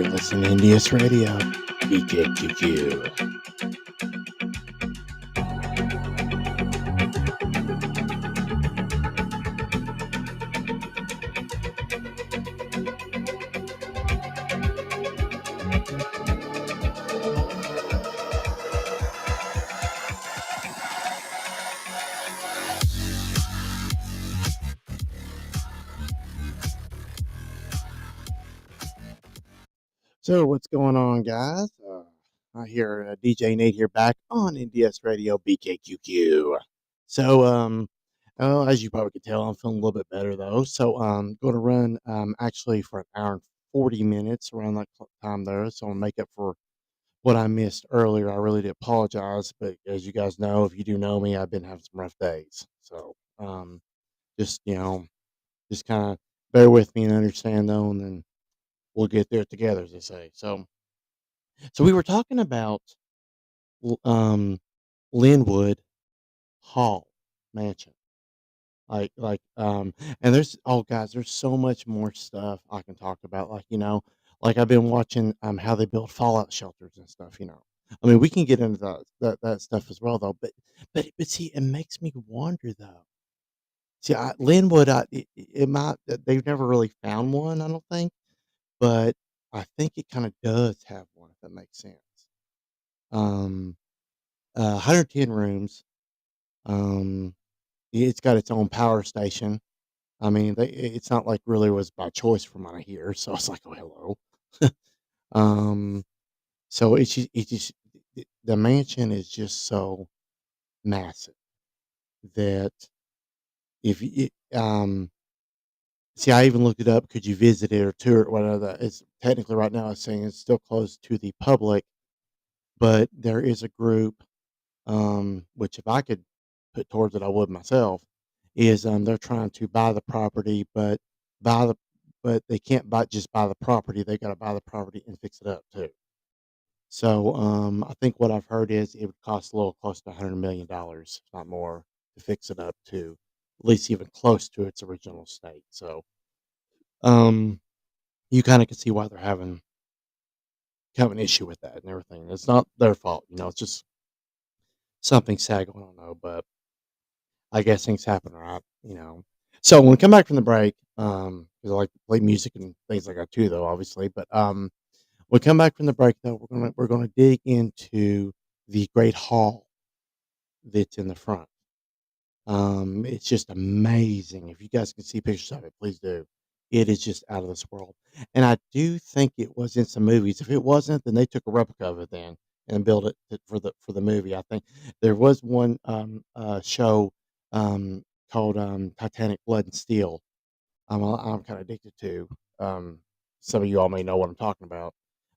You're listening to NDS Radio, BKQQ. So what's going on, guys? I hear DJ Nate here back on NDS Radio, BKQQ. So, as you probably could tell, I'm feeling a little bit better though. So, going to run actually for an hour and 40 minutes around that time there. So, I'll make up for what I missed earlier. I really do apologize, but as you guys know, if you do know me, I've been having some rough days. So, just just kind of bear with me and understand though, and then we'll get there together, as they say. So we were talking about L- um Linwood Hall Mansion. And there's oh guys, there's so much more stuff I can talk about. Like I've been watching how they build fallout shelters and stuff. I mean, we can get into that stuff as well though, but see, it makes me wonder though. See, Linwood, it might they've never really found one, I don't think, but I think it kind of does have one, if that makes sense. Um, 110 rooms. Um, it's got its own power station. I mean, it's not like really was by choice from what I hear. So it's like, oh, hello. um, so the mansion is just so massive that if you, see, I even looked it up. Could you visit it or tour it? Whatever. It's technically right now, it's saying it's still closed to the public, but there is a group, which if I could put towards it, I would myself, is they're trying to buy the property, buy the but they can't buy the property. They got to buy the property and fix it up too. So I think what I've heard is it would cost a little close to $100 million, if not more, to fix it up to at least even close to its original state. So um, you kind of can see why they're having an issue with that and everything. It's not their fault, it's just something sad going on though. But I guess things happen, right? So when we come back from the break, 'cause I like to play music and things like that too, though, obviously. But when we come back from the break, though, we're gonna dig into the Great Hall that's in the front. It's just amazing. If you guys can see pictures of it, please do. It is just out of this world. And I do think it was in some movies. If it wasn't, then they took a replica of it then and built it for the movie. I think there was one show called Titanic Blood and Steel. I'm kind of addicted to. Um, some of you all may know what I'm talking about.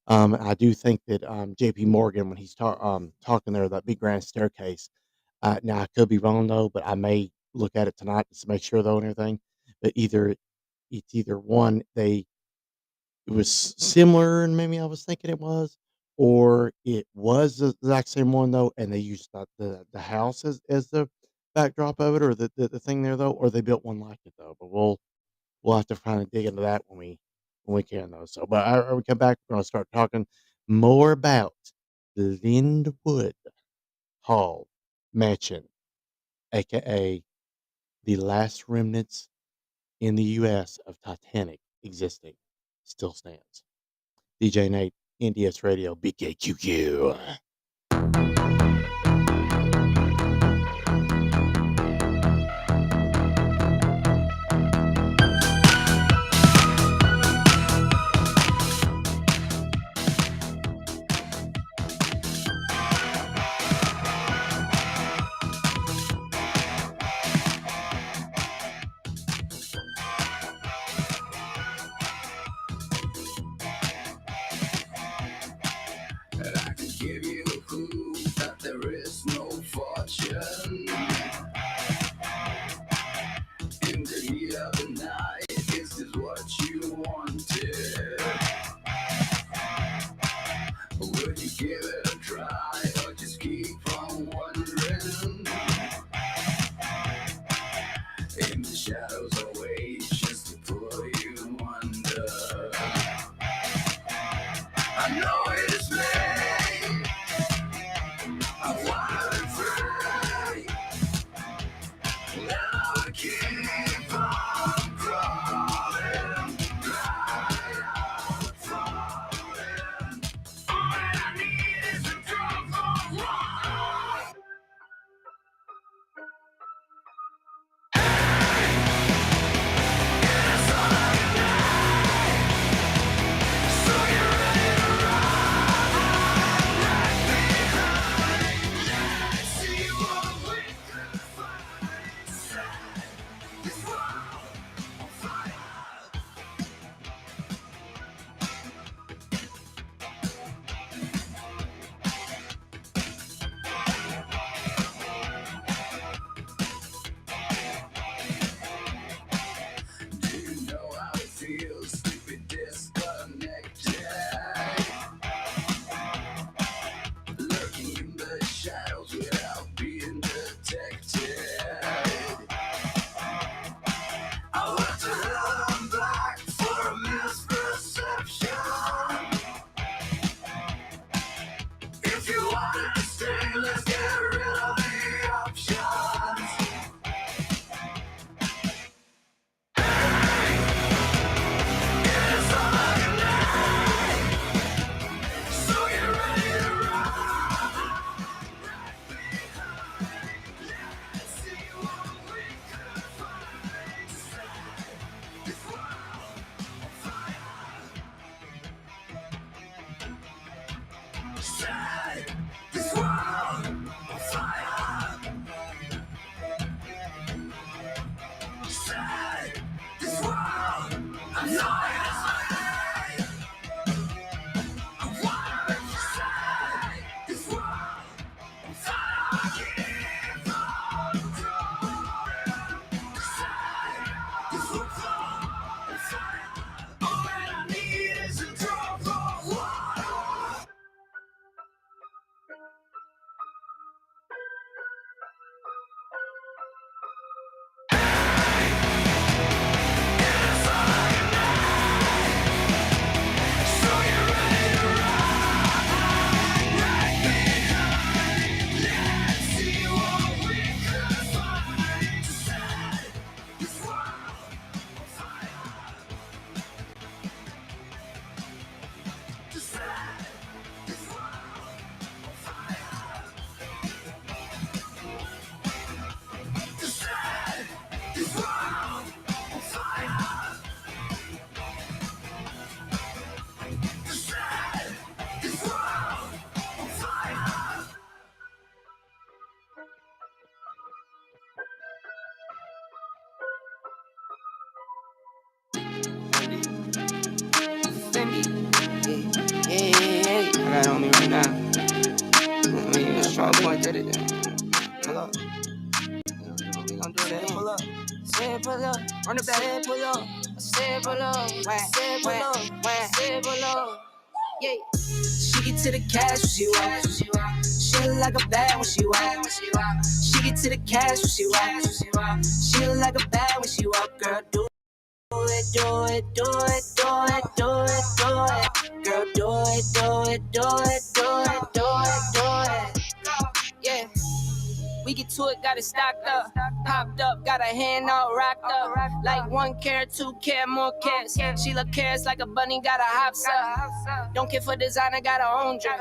I do think that J.P. Morgan, when he's talking there, that big grand staircase. Now I could be wrong though, but I may look at it tonight just to make sure though and everything. But it's either one it was similar and maybe I was thinking it was, or it was the exact same one though, and they used the house as the backdrop of it, or the thing there though, or they built one like it though. But we'll have to kind of dig into that when we can though. So, but we come back, we're gonna start talking more about the Lindwood Hall Mansion, aka the last remnants in the U.S. of Titanic existing, still stands. DJ Nate, NDS Radio, BKQQ. I can give you a clue that there is no fortune in the heat of the night. Is this what you wanted? Would you give it a try or just keep on wondering? In the shadows away just to put you under. Let's get rid of the options. It's all I can do. So get ready to ride. Let's see what we can find. Set this world on fire. Set this world on fire. Set this world on fire. I wanna set this world on fire. Give all control. Set this world on fire. All that I need is a drop of water. I got it on me right now. I mean, that's trying to point at it. Pull up. We gon' do that. Pull up. Say pull up. Run it back. Say pull up. Say pull up. Say pull up. Say pull up. Yeah. She get to the cash when she walk. She look like a bad when she walk. She get to the cash when she walk. She look like a bad when she walk. Girl, do it, do it, do it, do it, do it, do it. Girl, do it, do it, do it, do it, do it, do it. Yeah. We get to it, got it stocked up. Popped up, got her hand all rocked up. Like 1 carat, 2 carat, more carats. She look carrots like a bunny, got her hops up. Don't care for designer, got her own drip.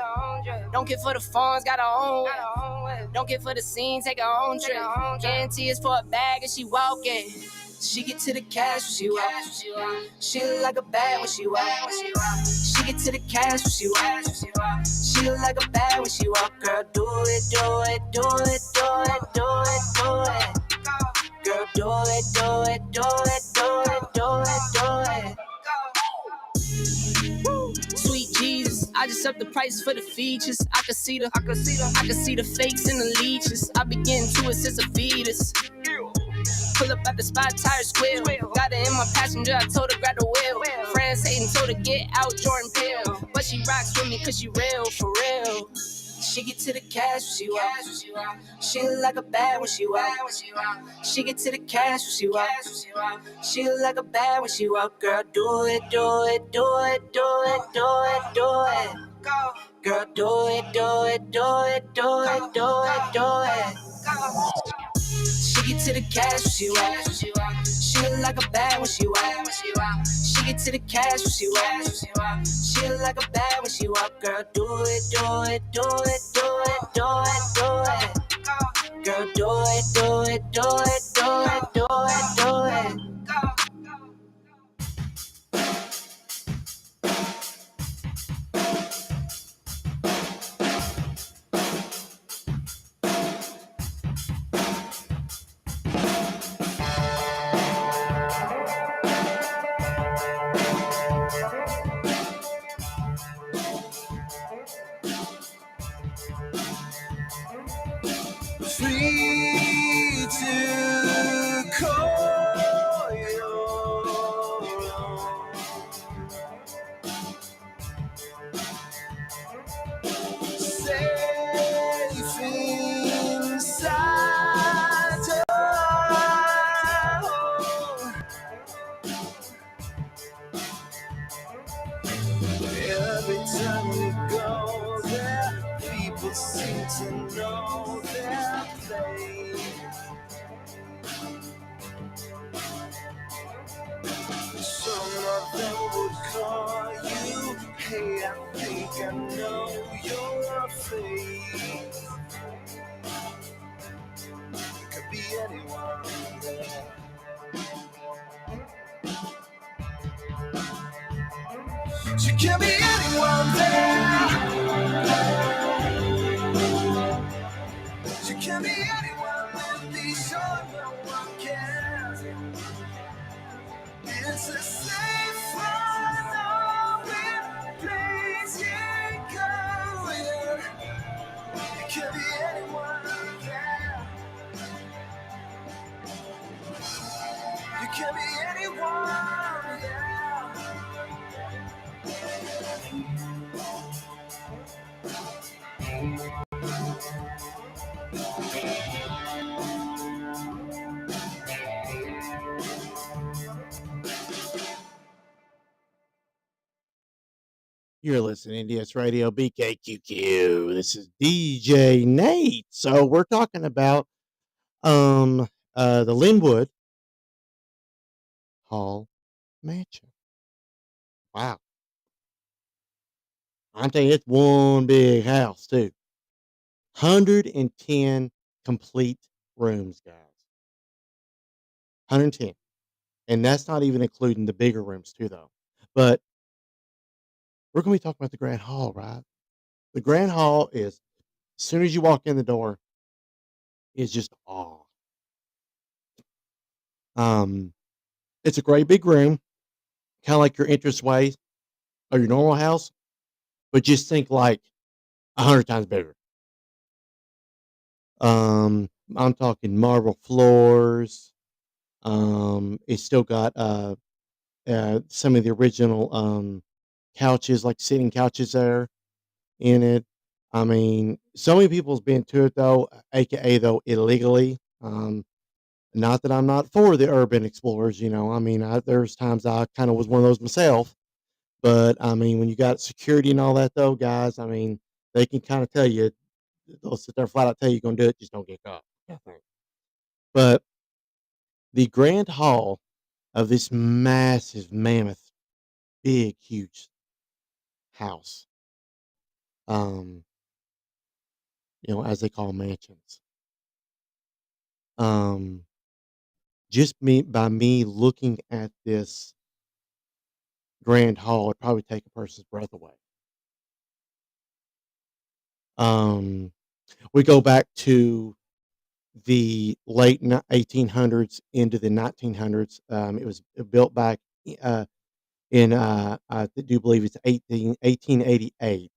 Don't care for the phones, got her own whip. Don't care for the scene, take her own trip. Guarantee it's for a bag and she walking. She get to the cash when she walk. She look like a bad when she walk. She get to the cash when she walk. She look like a bad when she walk. Girl, do it, do it, do it, do it, do it, do it. Girl, do it, do it, do it, do it, do it, do it. Sweet Jesus, I just up the prices for the features. I can see the fakes and the leeches. I been getting to it since a fetus. Pull up at the spot, tires squeal. Got it in my passenger, I told her grab the wheel. Friends hating, told her get out, Jordan Peele. But she rocks with me cause she real, for real. She get to the cash when she walk. She look like a bad when she walk. She get to the cash when she walk. She look like a bad when she walk. Girl, do it, do it, do it, do it, do it, do it. Girl, do it, do it, do it, do it, do it, do it. She get to the cash when she walk. She look like a bad when she walk. She get to the cash when she walk. She look like a bad when she walk. Girl, do it, do it, do it, do it, do it, do it. Girl, do it, do it, do it, do it, do it, do it. Free to call your own. Safe inside your home. Every time we go there, people people seem to know their place. Some of them would call you, hey, I think I know your face. It could be anyone there. She can be anyone there. She can be anyone with these sure no one cares. It's a safe unknown place you go in. It can be anyone there. You can be anyone there. You're listening to DS Radio BKQQ. This is DJ Nate. So we're talking about the Linwood Hall Mansion. Wow. I'm telling you, it's one big house too. 110 complete rooms, guys. 110. And that's not even including the bigger rooms too, though. But we're going to be talking about the Grand Hall, right? The Grand Hall is, as soon as you walk in the door, is just awe. Um, it's a great big room, kind of like your entranceway or your normal house, but just think like 100 times bigger. I'm talking marble floors. It's still got some of the original couches, like sitting couches there in it. I mean, so many people's been to it though, aka though illegally. Not that I'm not for the urban explorers, you know. I mean, there's times I kind of was one of those myself, but I mean, when you got security and all that though, guys, I mean, they can kind of tell you, they'll sit there flat out tell you you're gonna do it, just don't get caught. Kind of thing. But the grand hall of this massive, mammoth, big, huge house, um, as they call mansions. Um, just me looking at this grand hall would probably take a person's breath away. Um, we go back to the late 1800s into the 1900s. It was built back in I do believe it's 1888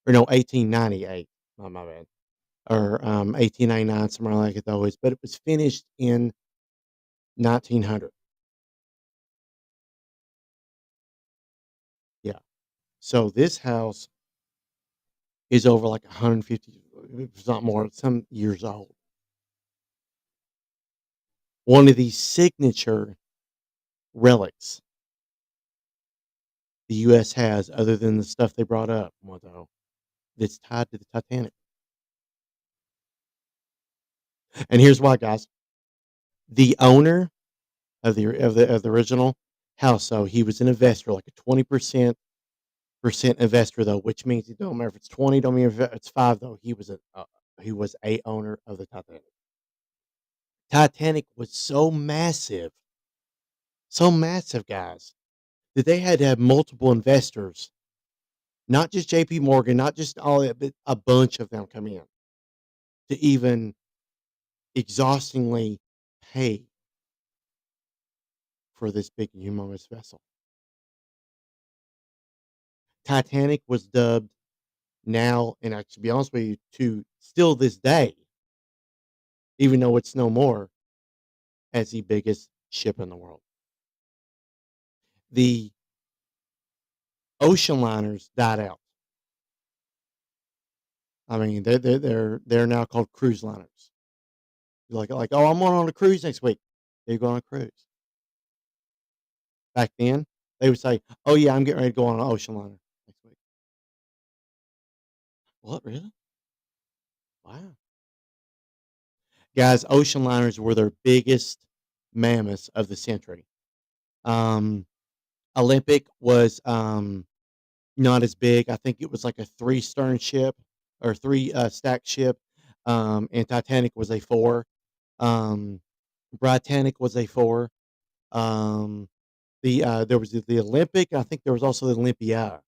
or no 1898. My bad. Or 1899, somewhere like it though is, but it was finished in 1900. Yeah. So this house is over like 150, if it's not more, some years old. One of the signature relics the US has, other than the stuff they brought up, well, though, that's tied to the Titanic. And here's why, guys. The owner of the original house, so he was an investor, like a 20% investor though, which means it don't matter if it's 20, don't matter if it's 5 though. He was a owner of the Titanic. Titanic was so massive, guys, that they had to have multiple investors, not just JP Morgan, not just all that, but a bunch of them come in to even exhaustingly pay for this big humongous vessel. Titanic was dubbed now, and I to be honest with you, to still this day, even though it's no more, as the biggest ship in the world. The ocean liners died out. I mean, they're now called cruise liners. Like, oh, I'm going on a cruise next week. They go on a cruise. Back then, they would say, "Oh yeah, I'm getting ready to go on an ocean liner next week." What really? Wow. Guys, ocean liners were their biggest mammoths of the century. Um, Olympic was, not as big. I think it was like a 3 stern ship or 3, stack ship, and Titanic was a 4. Um, Britannic was a 4. Um, there was the Olympic, I think there was also the Olympia.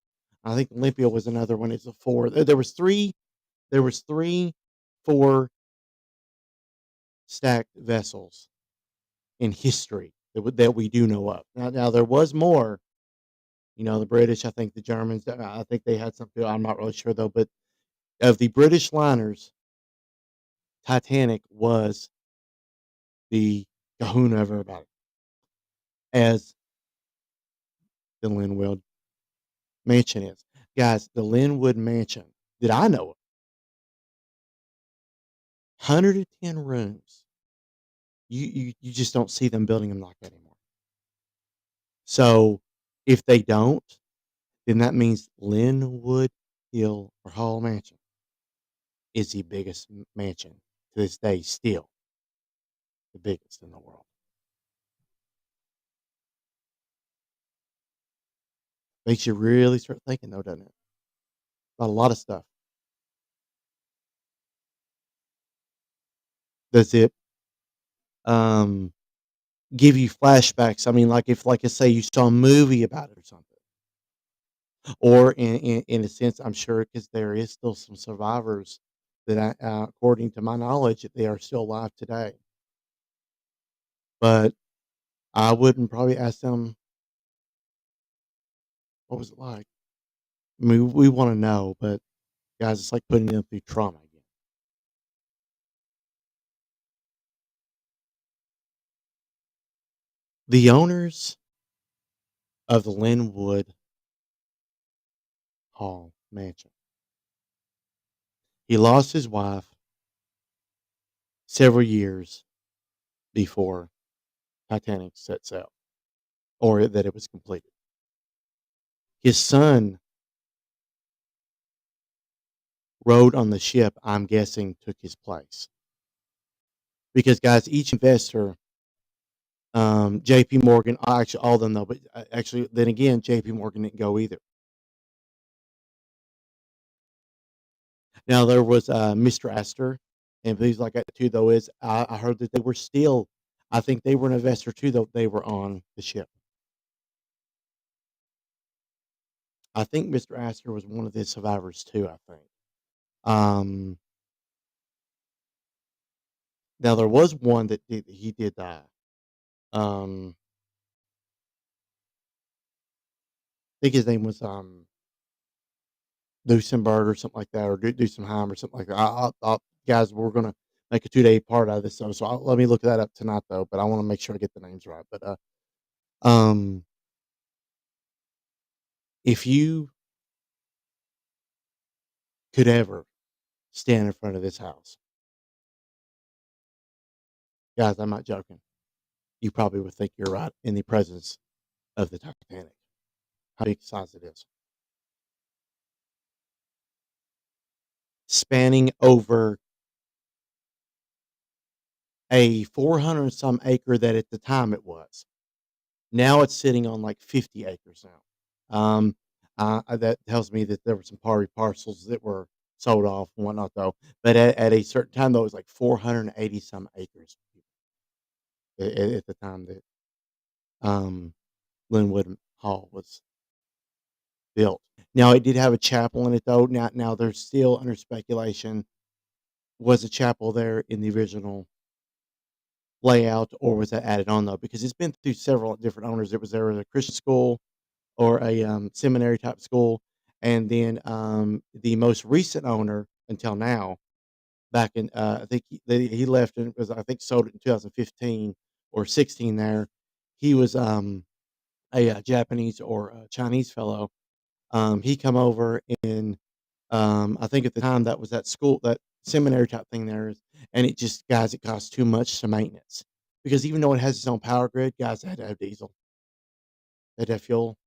I think Olympia was another one, it's a 4. There was 3, 4 stacked vessels in history that we do know of. Now there was more, the British, I think the Germans, I think they had some too, I'm not really sure though, but of the British liners, Titanic was the kahuna of everybody, as the Linwood Mansion is. Guys, the Linwood Mansion that I know of, 110 rooms. You just don't see them building them like that anymore. So, if they don't, then that means Linwood Hill or Hall Mansion is the biggest mansion to this day, still the biggest in the world. Makes you really start thinking, though, doesn't it? About a lot of stuff. Does it um, give you flashbacks? I mean, like if, like, I say, you saw a movie about it or something, or in a sense, I'm sure because there is still some survivors that, according to my knowledge, that they are still alive today. But I wouldn't probably ask them, what was it like? I mean, we want to know, but guys, it's like putting them through trauma again. The owners of the Linwood Hall Mansion. He lost his wife several years before Titanic set sail, or that it was completed. His son rode on the ship, I'm guessing took his place. Because guys, each investor, JP Morgan, actually all of them though, but actually then again, JP Morgan didn't go either. Now there was Mr. Astor, and things like that too. Though is I heard that they were still, I think they were an investor too. Though they were on the ship. I think Mr. Astor was one of the survivors too. I think. Um, Now there was one that he did die. Um, I think his name was Dusenberg or something like that, or Dusenheim or something like that. Guys, we're gonna make a 2-day part out of this, so let me look that up tonight though. But I want to make sure I get the names right. But um, if you could ever stand in front of this house, guys, I'm not joking. You probably would think you're right in the presence of the Titanic. How big size it is, spanning over a 400 some acre that at the time it was. Now it's sitting on like 50 acres now. That tells me that there were some parcels that were sold off and whatnot though. But at a certain time though, it was like 480 some acres at the time that um, Linwood Hall was built. Now it did have a chapel in it though. Now there's still under speculation, was a chapel there in the original layout or was that added on though? Because it's been through several different owners. There was a Christian school or a seminary type school, and then the most recent owner until now, back in I think he left and was, I think, sold it in 2015 or 16. There, he was a Japanese or a Chinese fellow. He come over in I think at the time that was that school, that seminary type thing there, and it just, guys, it costs too much to maintenance because even though it has its own power grid, guys, it had to have diesel, it had to have fuel.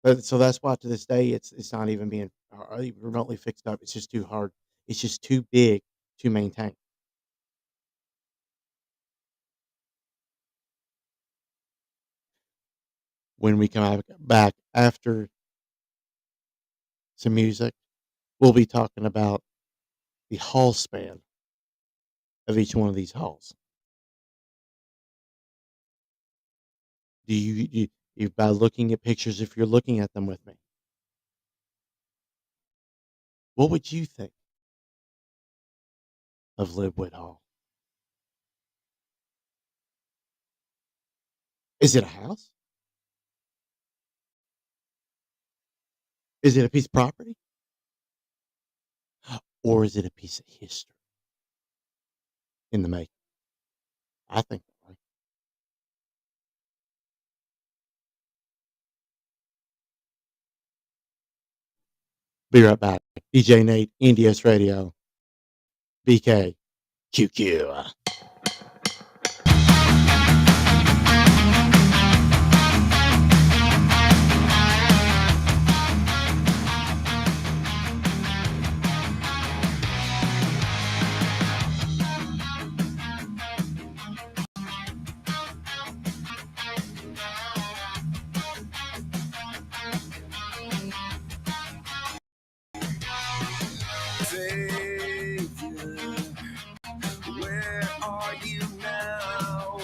But so that's why to this day it's not even being even remotely fixed up. It's just too hard. It's just too big to maintain. When we come back after some music, we'll be talking about the hall span of each one of these halls. Do you by looking at pictures, if you're looking at them with me, what would you think of Libwood Hall? Is it a house? Is it a piece of property? Or is it a piece of history in the making? I think that way. Be right back. DJ Nate, NDS Radio, BK, QQ. Where are you now?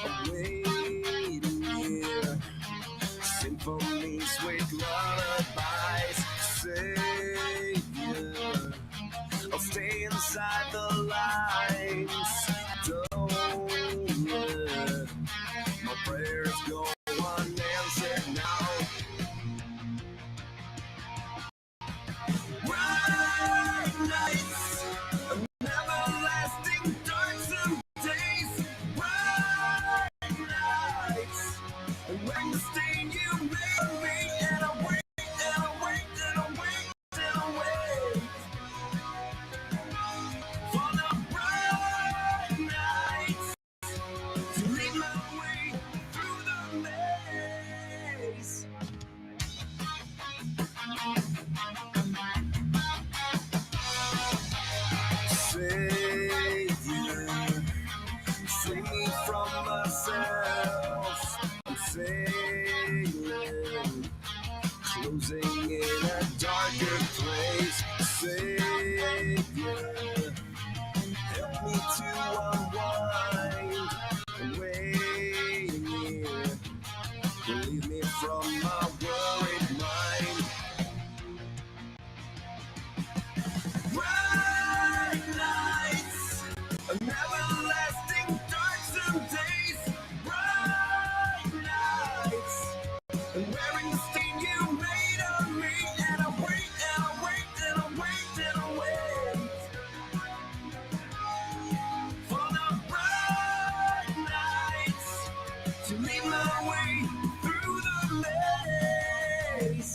I'm waiting here. Symphonies with lullabies. Savior, I'll stay inside the lines. Don't let my prayers go unanswered now. Bright nights, everlasting darksome days. Bright nights, and when the stain you made of me, and I wait, and I wait, and I wait, and I wait for the bright nights to lead my way through the maze. Savior, free me from myself. I'm sailing, closing in a darker place. Savior, help me to unwind. I'm waiting here. Relieve me from my worried mind. Bright nights, everlasting darksome days. Bright nights, and wearing the stain you made of me. And I wait, and I wait, and I wait, and I wait for the bright nights to lead my way through the maze.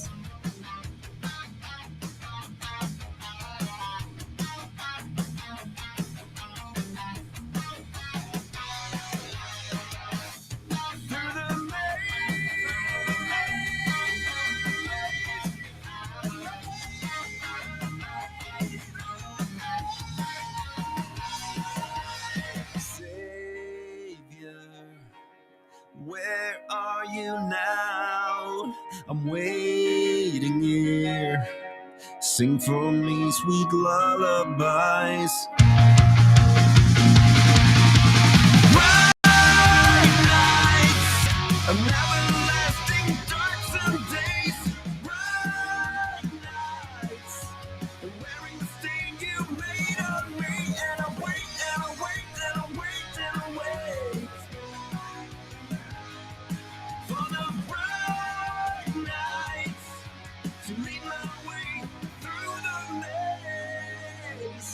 Through the maze. Savior, where are you now? I'm waiting here. Sing for me sweet lullabies. Bright nights, everlasting darksome days. Bright nights, wearing the stain you made of me. And I wait, and I wait, and I wait, and I wait for the bright nights to lead my way through the maze.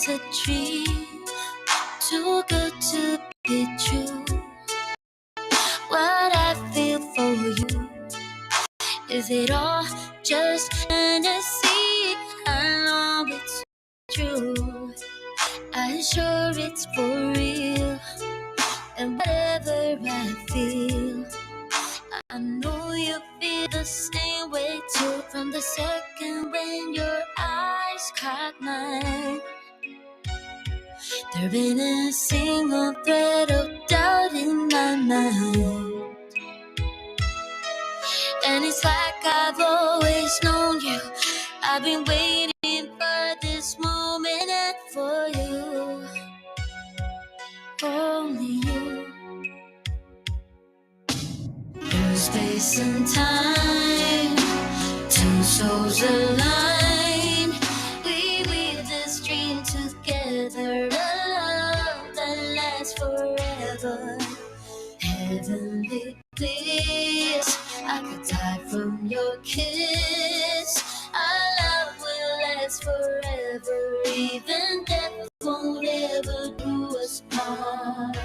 is a dream too good to be true. What I feel for you, is it all just fantasy? I know it's true, I'm sure it's for real. And whatever I feel, I know you feel the same way too. From the second when your eyes caught mine, there ain't a single thread of doubt in my mind. And it's like I've always known you. I've been waiting for this moment and for you, only you. Through space and time, two souls aligned. We weave this dream together, a love that lasts forever. Heavenly bliss, I could die from your kiss. Our love will last forever, even death won't ever do us part.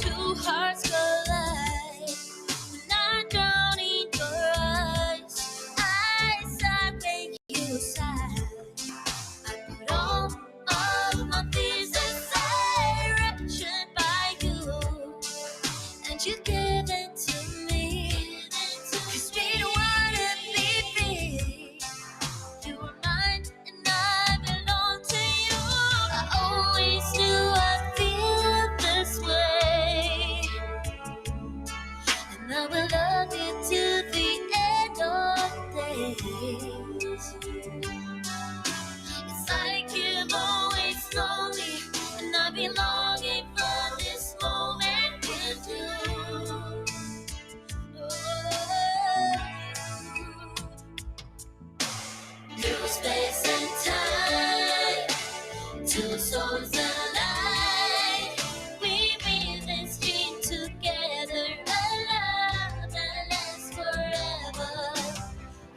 Two hearts collide when I drown in your eyes. I sigh when you sigh. I put all of my fears aside, raptured by you, and you give it to me. 'Cause we wanna be free. You are mine and I belong to you. I always knew I'd feel this way, and I will love you to the end of days. It's like you've always known me, and I've been longing for this moment with you. Through space and time, two souls alive. We weave this dream together, a love that lasts forever.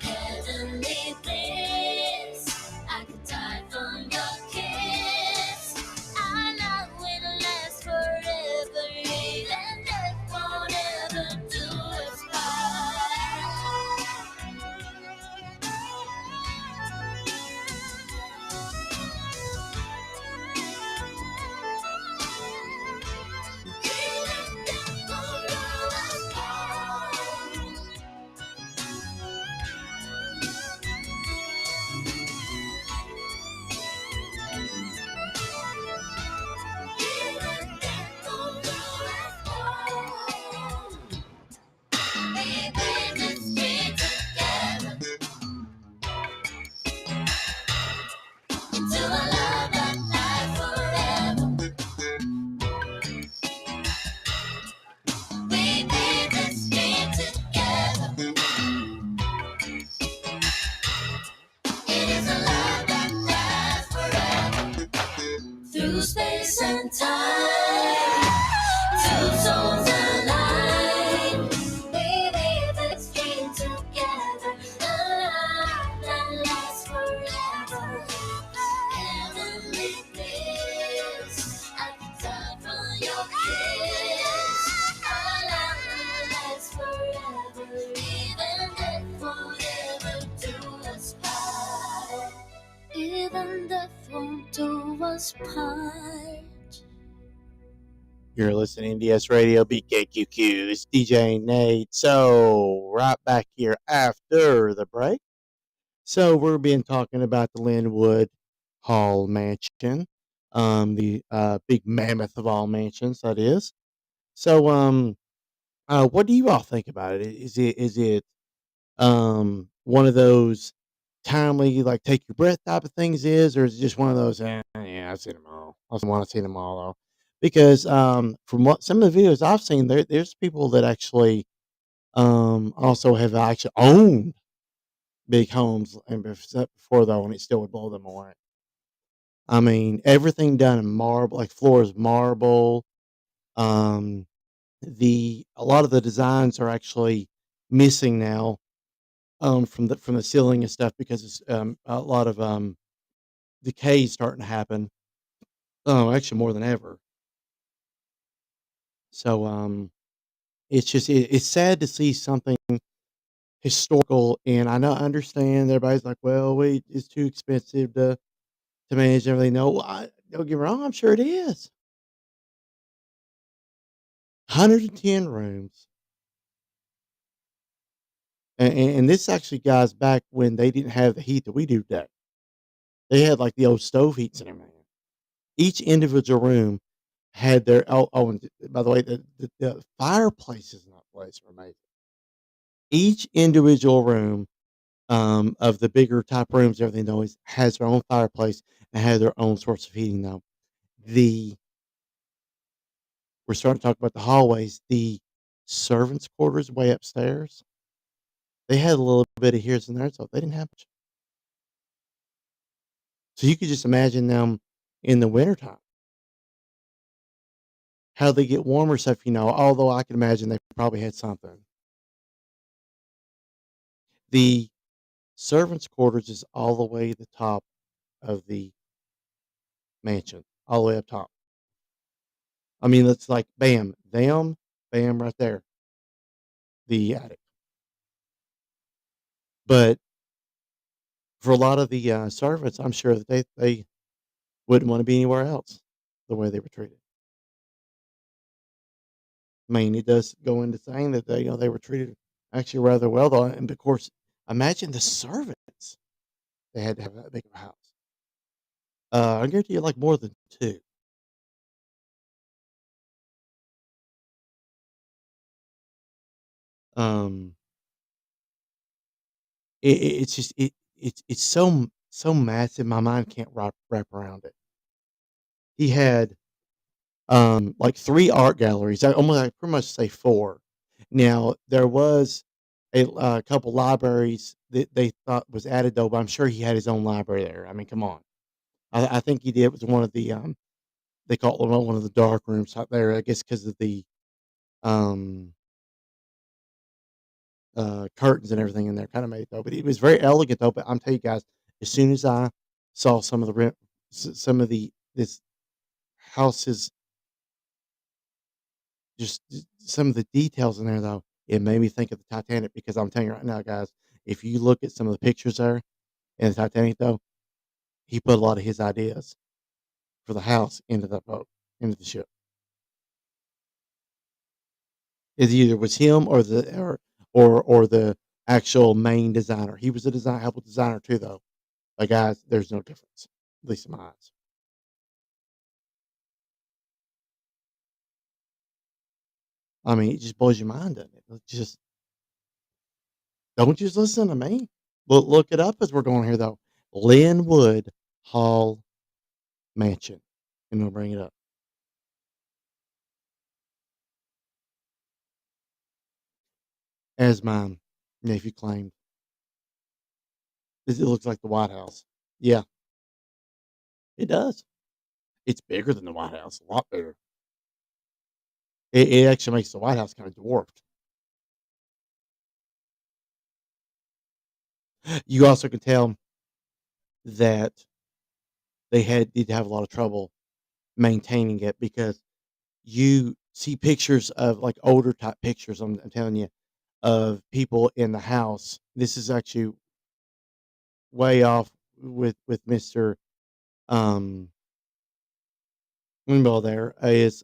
Heavenly bliss, I could die from your kiss. Our love will last forever, even death won't ever do us part. Even death won't do us part. Through space and time, two souls align. We weave this dream together, a love that lasts forever. Heavenly bliss, I can die from your kiss. Our love will last forever, even death won't ever do us part. Even death won't do us part. You're listening to DS Radio BKQQ's DJ Nate. So, right back here after the break. So, we're been talking about the Linwood Hall Mansion, the big mammoth of all mansions, that is. So, what do you all think about it? Is it one of those timely, like, take your breath type of things is, or is it just one of those, yeah, I've seen them all. I also want to see them all though, because from what some of the videos I've seen, there's people that actually also have actually owned big homes and before though, and it still would blow them away. I mean, everything done in marble, like floors marble. Um, the a lot of the designs are actually missing now. from the ceiling and stuff because it's, a lot of, decay starting to happen. Oh, actually more than ever. So, it's just it's sad to see something historical, and I understand everybody's like, "Well, wait, it's too expensive to manage everything." No, don't get me wrong, I'm sure it is. 110 rooms, and this actually goes back when they didn't have the heat that we do today. They had, like, the old stove heats and everything. Each individual room had their and by the way, the fireplaces in that place were amazing. Each individual room, of the bigger type rooms, everything always has their own fireplace and had their own source of heating now. The We're starting to talk about the hallways. The servants' quarters way upstairs, they had a little bit of here's and there, so they didn't have much. So you could just imagine them in the wintertime, how they get warmer stuff, although I can imagine they probably had something. The servants' quarters is all the way at the top of the mansion, all the way up top. I mean, it's like bam, them, bam, right there, the attic. But for a lot of the, servants, I'm sure that they wouldn't wanna be anywhere else the way they were treated. I mean, it does go into saying that they were treated actually rather well, though, and of course, imagine the servants they had to have that big of a house. I guarantee you, like, more than 2. Um, it's just it's so massive, my mind can't wrap around it. He had like 3 art galleries. I almost I pretty much say 4. Now, there was a couple libraries that they thought was added, though, but I'm sure he had his own library there. I mean, come on. I think he did. It was one of the, they call it one of the dark rooms out there, I guess, because of the, um, curtains and everything in there kinda made it though, but it was very elegant, though, but I'm telling you guys, as soon as I saw some of the some of the this house's just some of the details in there, though, it made me think of the Titanic because I'm telling you right now, guys, if you look at some of the pictures there in the Titanic, though, he put a lot of his ideas for the house into that boat, into the ship. It either was him or the actual main designer. He was a helpful designer too, though. But guys, there's no difference, at least in my eyes. I mean, it just blows your mind, doesn't it? It's just don't just listen to me. Look it up as we're going here, though. Linwood Hall Mansion, and we'll bring it up as my nephew claimed. It looks like the White House. Yeah, it does. It's bigger than the White House, a lot bigger. It actually makes the White House kinda dwarfed. You also can tell that they did have a lot of trouble maintaining it because you see pictures of, like, older type pictures, I'm telling you, of people in the house. This is actually way off with Mr. Um, Wimble there is,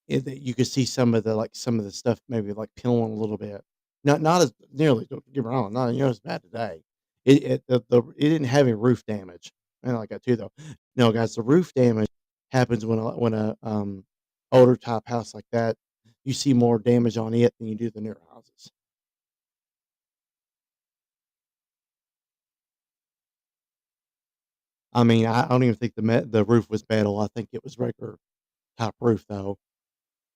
that you could see some of the stuff maybe, like, peeling a little bit. Not as nearly, don't get me wrong, not near as bad today. It didn't have any roof damage, and like that too, though. No, guys, the roof damage happens when a older type house like that, you see more damage on it than you do the newer houses. I mean, I don't even think the roof was metal, I think it was regular type roof, though.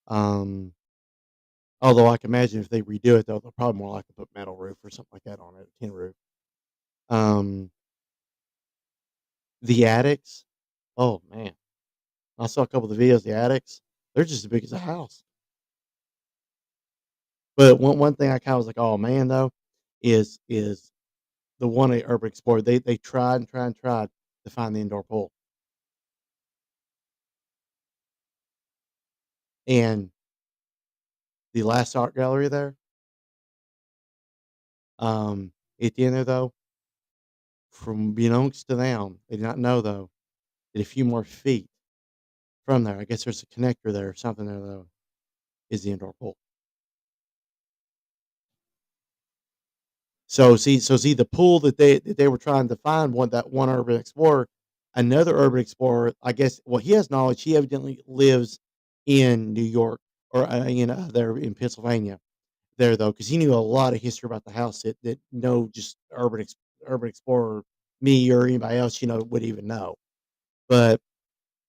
Um, Although I can imagine if they redo it, though, they'll probably more likely put metal roof or something like that on it, a tin roof. Um, the attics, oh, man. I saw a couple of the videos, the attics, they're just as big as a house. But one thing I kinda was like, "Oh, man," though, is the one at Urban Explorer, they tried and tried and tried to find the indoor pool. And the last art gallery there, at the end there, though, from beknownst to them, they did not know, though, that a few more feet from there, I guess there's a connector there or something there, though, is the indoor pool. So see the pool that they were trying to find that one Urban Explorer, another Urban Explorer, I guess well, he has knowledge, he evidently lives in New York or, there in Pennsylvania there, though, because he knew a lot of history about the house that no just Urban Explorer, me or anybody else, would even know. But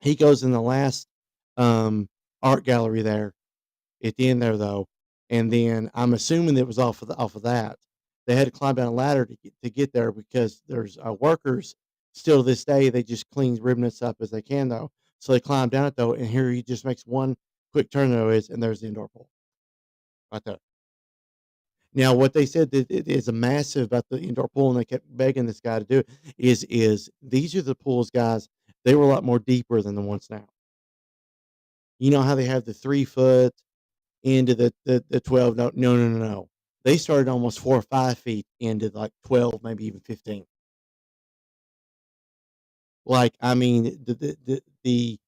he goes in the last, um, art gallery there at the end there, though, and then I'm assuming it was off of that. They had to climb down a ladder to get there because there's, workers still to this day, they just clean remnants up as they can, though. So they climb down it, though, and here he just makes one quick turn, though, and there's the indoor pool right there. Now what they said that it is a massive about the indoor pool, and they kept begging this guy to do it, is these are the pools, guys, they were a lot more deeper than the ones now. You know how they have the 3 foot into the 12? No, no, no, no, no. They started almost 4 or 5 feet into, like, 12, maybe even 15. Like, I mean, the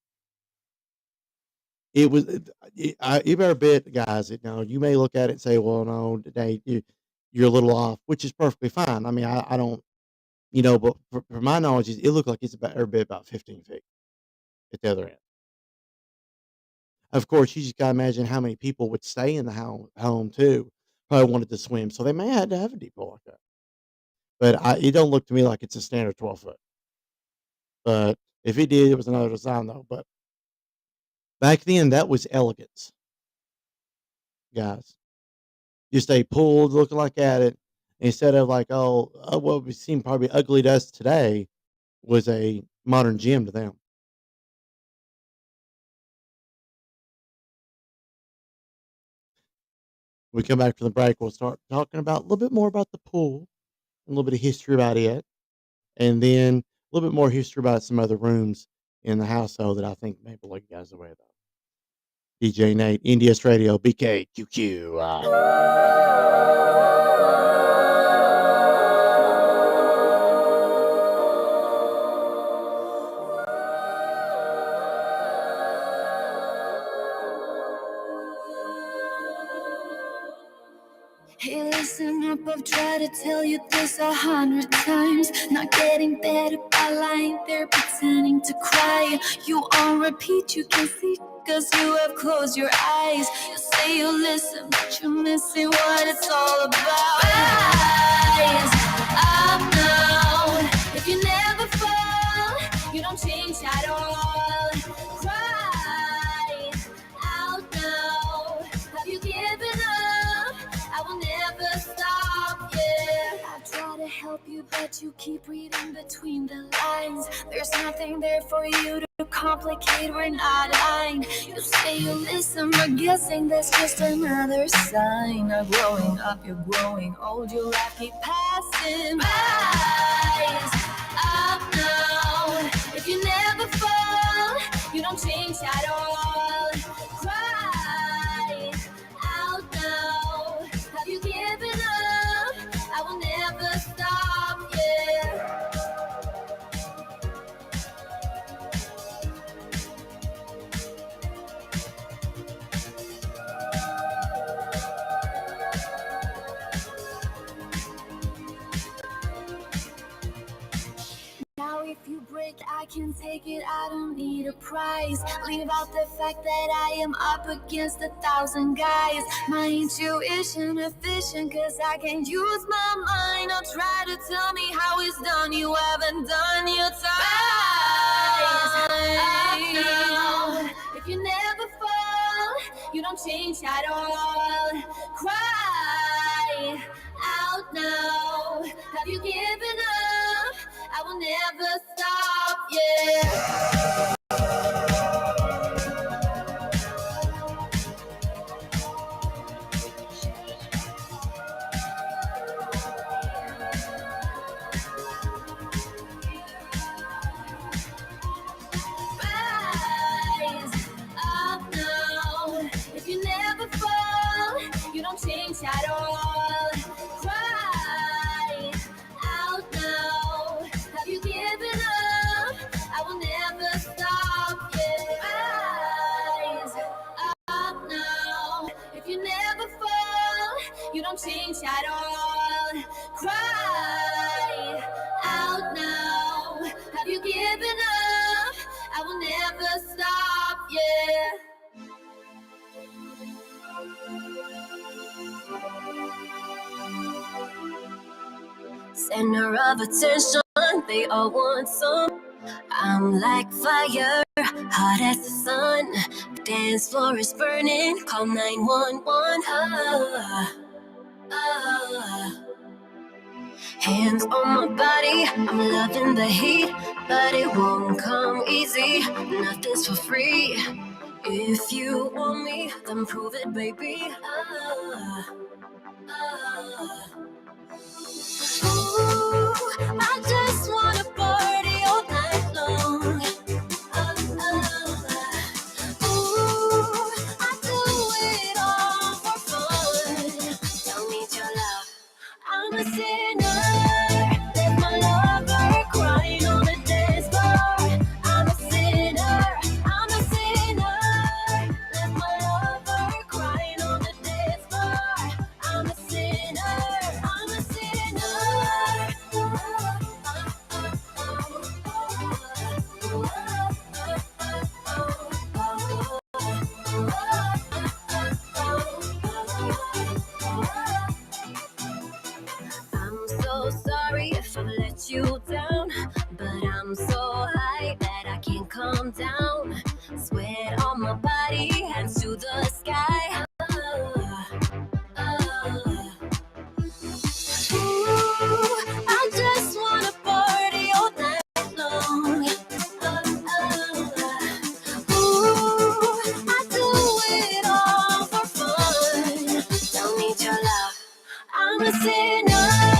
it was you better bet, guys, you may look at it and say, "Well, no, today you're a little off," which is perfectly fine. I mean, I don't but for my knowledge, it looked like it's about every bit about 15 feet at the other end. Of course, you just gotta imagine how many people would stay in the home too, probably wanted to swim, so they may have had to have a deep pool like that. But it don't look to me like it's a standard 12 foot. But if it did, it was another design though. But back then, that was elegance, guys. Just a pool looking like at it instead of like, what would seem probably ugly to us today was a modern gym to them. We come back from the break, we'll start talking about a little bit more about the pool, a little bit of history about it, and then a little bit more history about some other rooms in the household that I think may blow you guys away though. DJ Nate, NDS Radio, BKQQ. Hey, listen up, I've tried to tell you this 100 times. Not getting better by lying there pretending to cry. You on repeat, you can see, cause you have closed your eyes. You say you listen, but you're missing what it's all about. Rise up now. If you never fall, you don't change at all. Cry out now. Have you given up? I will never stop, yeah. I try to help you, but you keep reading between the lines. There's nothing there for you to complicate, we're not aligned. You say you listen, but guessing that's just another sign of growing up, you're growing old, your life keep passing by. Rise up now. If you never fall, you don't change at all. Cry out now. Have you given up? I will never stop, yeah. Now if you break, I can take it, I don't need a prize. Leave out the fact that I am up against 1,000 guys. My intuition efficient, cause I can use my mind. Don't try to tell me how it's done, you haven't done your time. Rise up now. If you never fall, you don't change at all. Cry out now. Have you given up? I will never stop, yeah. of attention, they all want some. I'm like fire, hot as the sun. Dance floor is burning, call 911. Hands on my body, I'm loving the heat, but it won't come easy. Nothing's for free. If you want me, then prove it, baby. Ooh, I just wanna party all night long. Ooh, I do it all for fun. Don't need your love. I'm a sinner. Let my lover crying on the dance floor. I'm a sinner. I'm a sinner. Let my lover crying on the dance floor. I'm a sinner. I'm a sinner. I'm so sorry if I've let you down, but I'm so high that I can't calm down. Sweat on my body, hands to the sky. Ooh, I just wanna party all night long. Ooh, I do it all for fun. Don't need your love. I'm a sinner.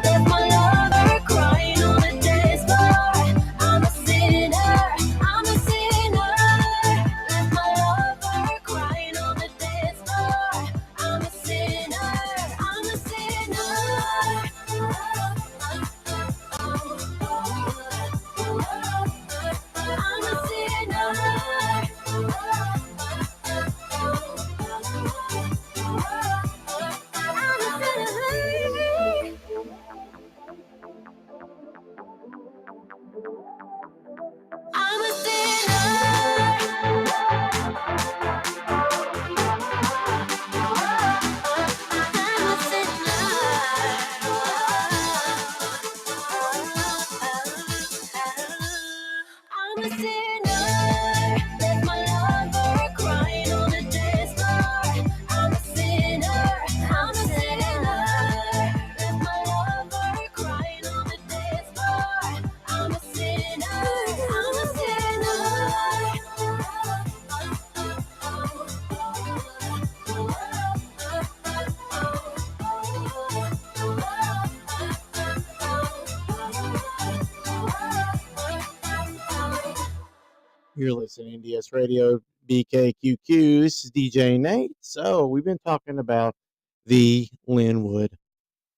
Let my lover crying on the dance floor. I'm a sinner. I'm a sinner. Let my lover crying on the dance floor. I'm a sinner. I'm a sinner. I'm a I'm a I'm a sinner. Let my lover crying on the dance floor. I'm a sinner. I'm a sinner. Let my lover crying on the dance floor. I'm a sinner. I'm a You're listening to DS Radio BKQQ. This is DJ Nate. So we've been talking about the Linwood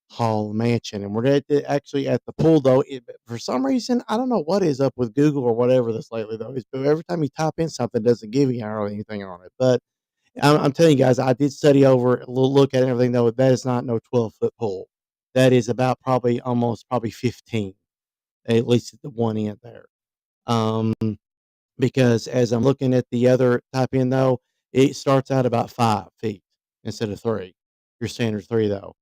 Hall Mansion, and we're actually at the pool though. For some reason, I don't know what is up with Google or whatever this lately though. But every time you type in something, it doesn't give you hardly anything on it. But I'm telling you guys, I did study over a little look at everything though. That is not no 12-foot pool. That is about probably 15, at least at the one end there. Um, because as I'm looking at the other type in though, it starts out about 5 feet instead of three. Your standard three though.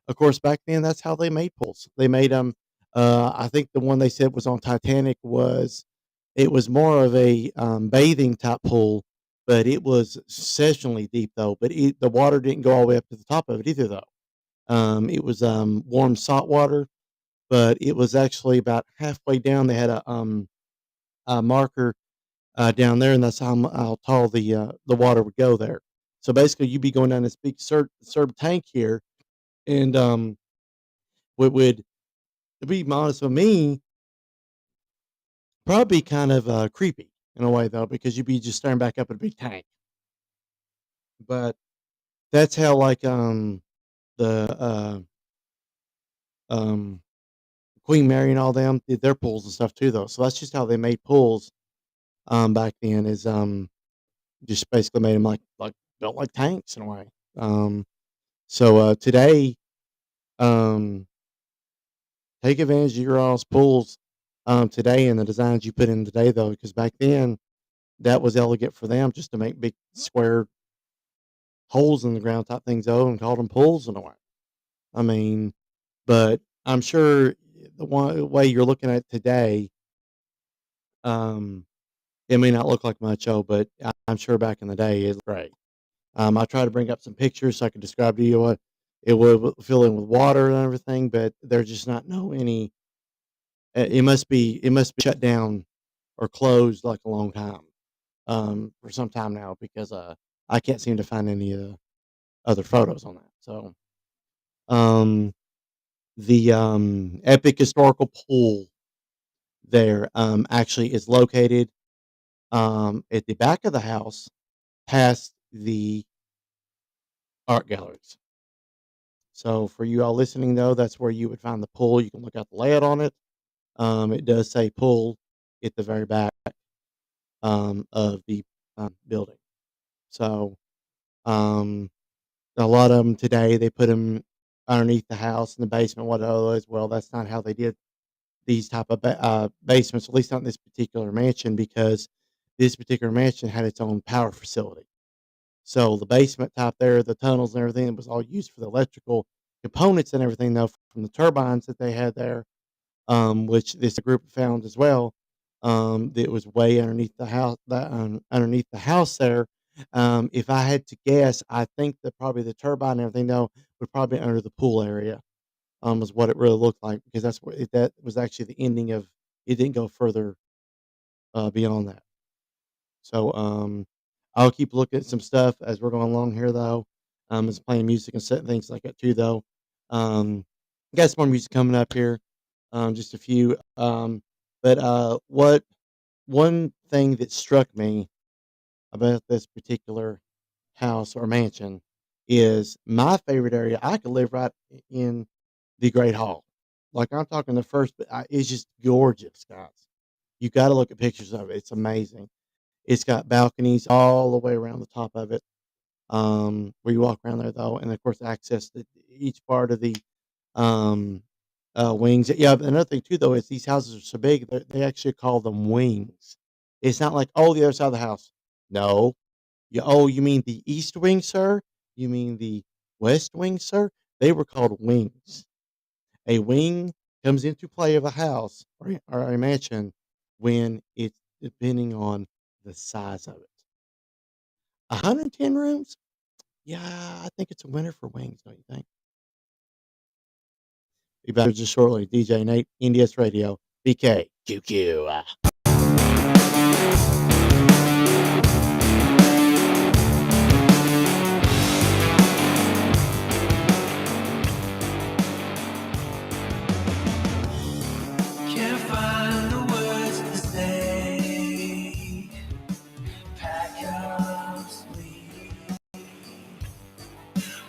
Of course, back then that's how they made pools. They made them. I think the one they said was on Titanic was it was more of a bathing type pool, but it was sessionally deep though. But the water didn't go all the way up to the top of it either though. It was warm salt water, but it was actually about halfway down. They had a marker down there, and that's how tall the water would go there. So basically, you'd be going down this big serb tank here, and would to be honest with me, probably kind of creepy in a way though, because you'd be just staring back up at a big tank. But that's how like the um Queen Mary and all them did their pools and stuff too though. So that's just how they made pools back then is just basically made them like built like tanks in a way. So today, um, take advantage of your all's pools today and the designs you put in today, though, because back then that was elegant for them just to make big square holes in the ground type things, though, and called them pools in a way. I mean, but I'm sure the one way you're looking at it today, um, it may not look like much, but I'm sure back in the day it's great. I try to bring up some pictures so I can describe to you what it would fill in with water and everything, but there's just not no any. It must be shut down or closed like a long time, for some time now because I can't seem to find any other photos on that. So um, the epic historical pool there actually is located at the back of the house, past the art galleries. So for you all listening though, that's where you would find the pool. You can look at the layout on it. It does say pool at the very back of the building. So um, a lot of them today they put them underneath the house in the basement. What otherwise? Well, that's not how they did these type of basements. At least not in this particular mansion because this particular mansion had its own power facility. So the basement top there, the tunnels and everything, it was all used for the electrical components and everything, though, from the turbines that they had there, which this group found as well. That was way underneath the house, underneath the house there. If I had to guess, I think that probably the turbine and everything, though, would probably be under the pool area. Is what it really looked like because that's what that was actually the ending of. It didn't go further beyond that. So, I'll keep looking at some stuff as we're going along here, though. It's playing music and certain things like that too, though. Got some more music coming up here, just a few. But what one thing that struck me about this particular house or mansion is my favorite area. I could live right in the Great Hall. Like I'm talking the first, but it's just gorgeous, guys. You got to look at pictures of it. It's amazing. It's got balconies all the way around the top of it, where you walk around there though, and of course access to each part of the um, wings. Yeah, but another thing too though is these houses are so big that they actually call them wings. It's not like oh the other side of the house. No, you mean the east wing, sir? You mean the west wing, sir? They were called wings. A wing comes into play of a house or a mansion when it's depending on the size of it. 110 rooms? Yeah, I think it's a winner for wings, don't you think? Be back just shortly. DJ Nate, NDS Radio, BK, QQ. Can't find the words to say. Pack up, sleep.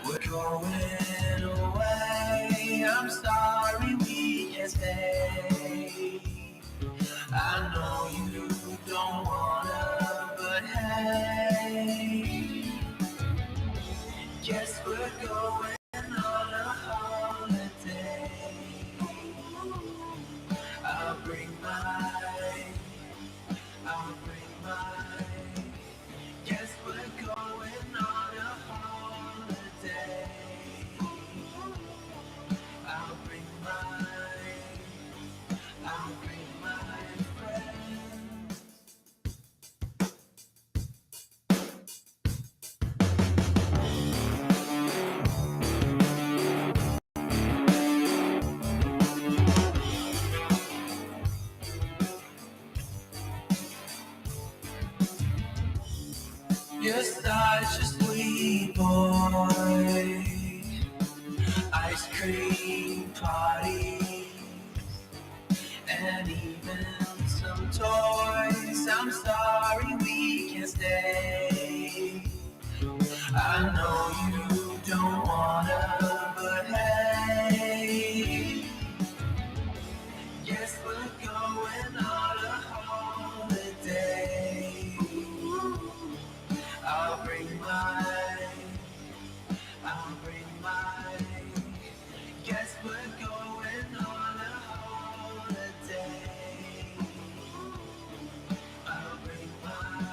We're going away. I'm sorry we can't stay. I know you don't wanna, but hey, guess we're going on a holiday. I'll bring mine. I'll bring mine. Guess we're going on a holiday. I'll bring mine. I'll bring my friends. You're such a sweet boy. Ice cream party and even some toys. I'm sorry we can't stay. I know you don't wanna, but hey, guess we're going on a holiday. I'll bring mine. I'll bring mine. Guess we're going on a holiday. I'll bring mine.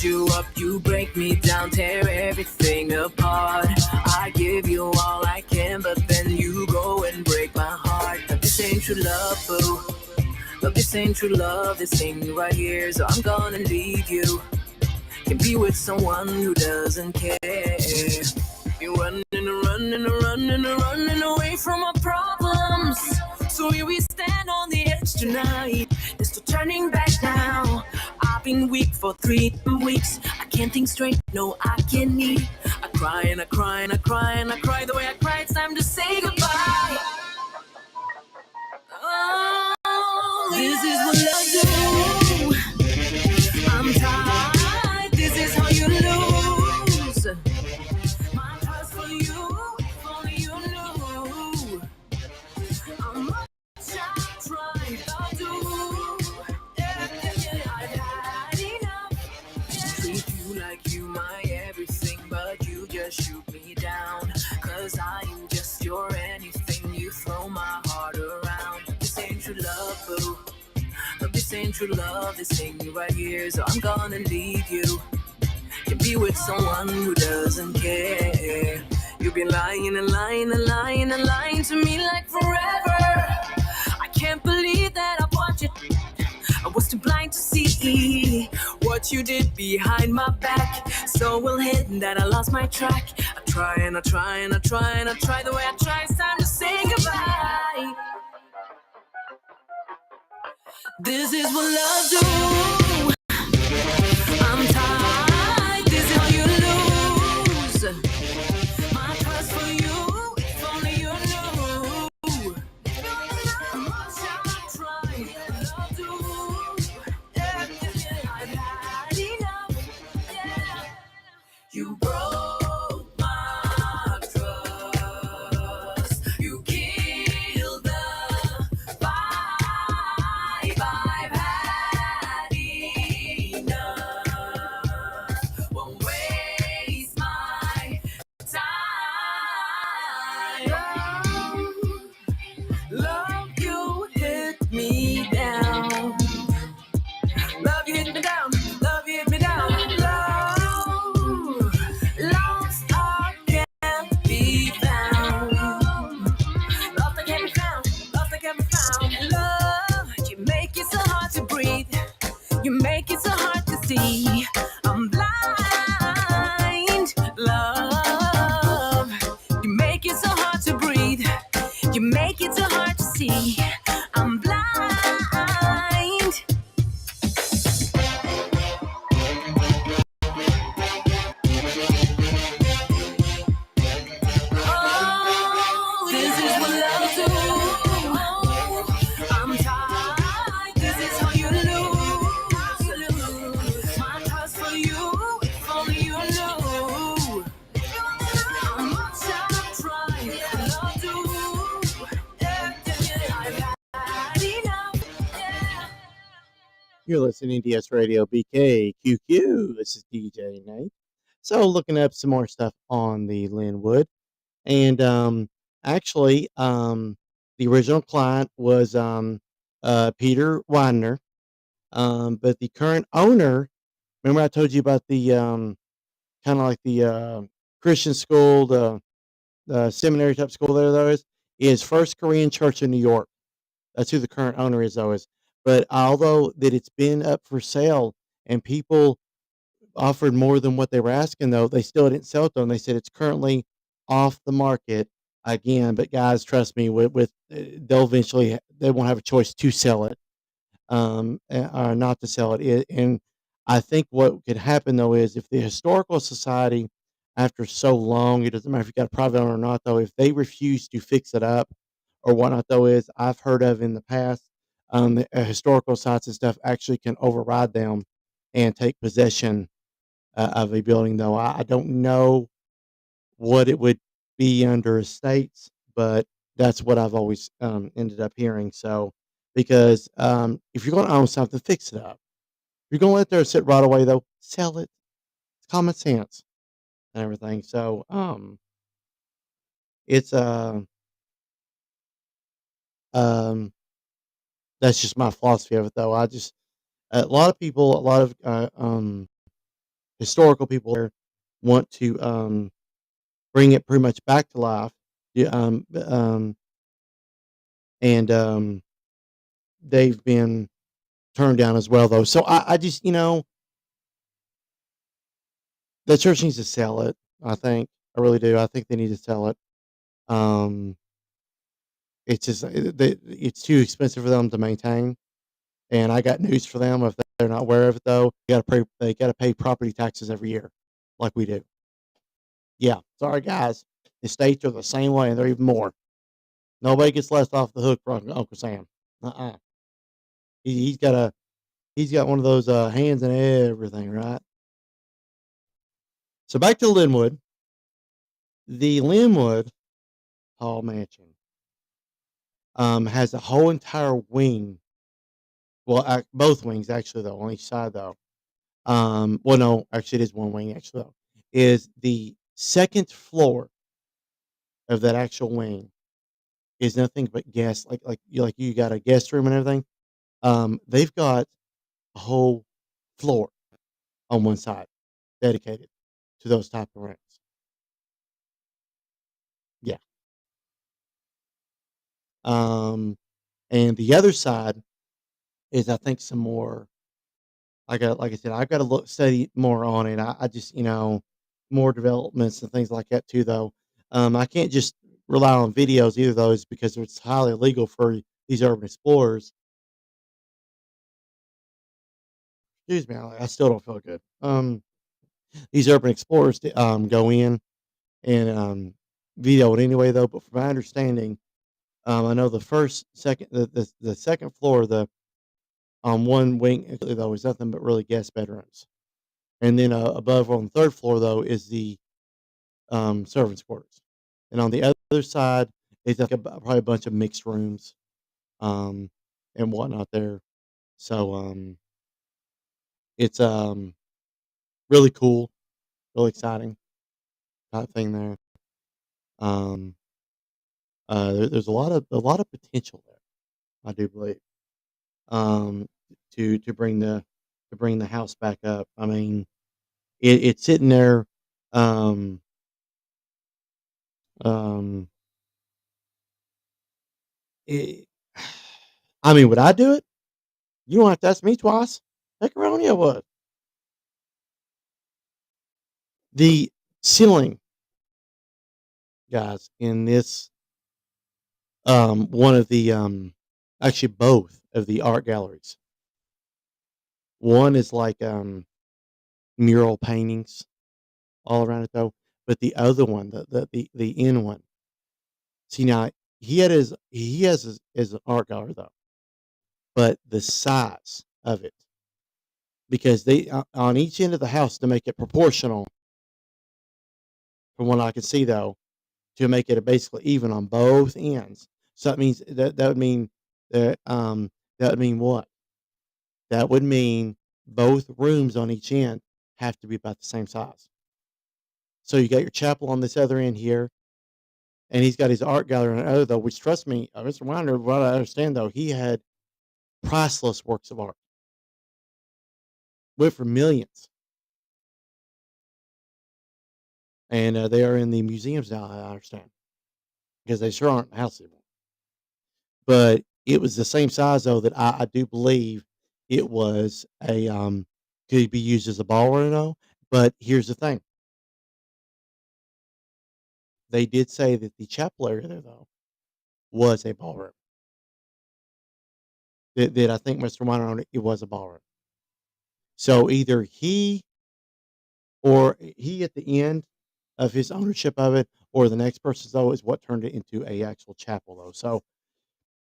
build you up, you break me down, tear everything apart. I give you all I can, but then you go and break my heart. But this ain't true love, boo. But this ain't true love, this ain't me right here, so I'm gonna leave you. Can be with someone who doesn't care. You're running and running and running and running away from our problems. So here we stand on the edge tonight. There's no turning back now. I've been weak for 3 weeks. I can't think straight, no, I can't eat. I cry and I cry and I cry and I cry the way I cry. It's time to say goodbye. Oh, this is what love do. I'm tired. This is how you lose. My trust for you, if only you knew. How much I tried, I'll do. Yeah, yeah, yeah, I've had enough. Treat you like you my everything, but you just shoot me down. Cause I am just your anything. You throw my heart around. This ain't true love, boo. But this ain't true love, this ain't me right here, so I'm gonna leave you. Can be with someone who doesn't care. You've been lying and lying and lying and lying to me like forever. I can't believe that I watched it. I was too blind to see what you did behind my back. So well hidden that I lost my track. I try and I try and I try and I try the way I try. It's time to say goodbye. This is what love do. I'm tired. This is how you lose. My trust for you, if only you knew. How much I tried, love do. Yeah, yeah, yeah. I've had enough. Yeah. You broke my trust. You killed the vibe. I've had enough. Won't waste my time. Love, you hit me down. Love, you hit me down. Love, you hit me down. Love, lost I can't be found. Lost I can't be found. Lost I can't be found. Love, you make it so hard to breathe. You make it so hard to see. I'm blind. Love, you make it so hard to breathe. You make it so hard to see. I'm blind. Oh, this is what love do. Oh, I'm tired. This is how you lose. My trust for you, if only you knew. How much I tried, love do. Yeah, yeah, yeah. I've had enough. Yeah. You're listening to DS Radio BKQQ. This is DJ Nate. So, looking up some more stuff on the Linwood, and actually, the original client was Peter Widener, but the current owner. Remember, I told you about the kind of like the Christian school, the seminary type school there. Though is First Korean Church in New York. That's who the current owner is, always. But although that it's been up for sale and people offered more than what they were asking, though they still didn't sell it. Though, and they said it's currently off the market again. But guys, trust me, with they'll eventually they won't have a choice to sell it, or not to sell it. And I think what could happen though is if the historical society, after so long, it doesn't matter if you got a private owner or not, though, if they refuse to fix it up or whatnot, though, is I've heard of in the past, the historical sites and stuff actually can override them and take possession of a building. Though I don't know what it would be under estates, but that's what I've always ended up hearing. So, because if you're going to own something, fix it up. If you're going to let it there sit right away, though, sell it. It's common sense and everything. So, it's um, that's just my philosophy of it, though. I just a lot of people, a lot of historical people there want to bring it pretty much back to life. Yeah, and they've been turned down as well, though. So I just, the church needs to sell it. I think I really do. I think they need to sell it. Um, it's just it's too expensive for them to maintain. And I got news for them. If they're not aware of it, though, they got to pay property taxes every year, like we do. Yeah, sorry guys. The states are the same way, and they're even more. Nobody gets left off the hook for Uncle Sam. Uh-uh. He's got he's got one of those hands in everything, right? So back to Linwood. The Linwood Hall Mansion has a whole entire wing. Well, both wings actually, though, on each side, though. Well, no, actually, it is one wing. Actually, though, is the second floor of that actual wing is nothing but guest, like you got a guest room and everything. They've got a whole floor on one side dedicated to those type of rooms. Yeah. Um, and the other side is, I think, some more. Like I said, I've got to look study more on it. I just, more developments and things like that too. Though, I can't just rely on videos either. Those because it's highly illegal for these urban explorers. Excuse me, I still don't feel good. These urban explorers to, go in and video it anyway, though. But from my understanding, I know the first, second, the second floor, the on one wing though is nothing but really guest bedrooms, and then above on the third floor though is the servants' quarters, and on the other side is like probably a bunch of mixed rooms, um, and whatnot there. So it's really cool, really exciting type thing there. Um, there's a lot of potential there. I do believe um, to bring the house back up. I mean, it's sitting there. Um, um, it, I mean, would I do it? You don't have to ask me twice. Heck around you would. The ceiling, guys, in this one of the actually both of the art galleries. One is like mural paintings all around it though, but the other one, the end one. See now he has his art gallery though, but the size of it because they on each end of the house to make it proportional from what I can see though to make it basically even on both ends. So that means that would mean that would mean what? That would mean both rooms on each end have to be about the same size. So you got your chapel on this other end here, and he's got his art gallery on the other though. Which trust me, Mr. Winder, what I understand though, he had priceless works of art, went for millions, and they are in the museums now. I understand because they sure aren't in the house anymore. But it was the same size though that I do believe it was a could be used as a ballroom though. But here's the thing: they did say that the chapel area there though was a ballroom. That I think Mr. Miner on it, it was a ballroom. So either he or he at the end of his ownership of it, or the next person though is what turned it into a actual chapel though. So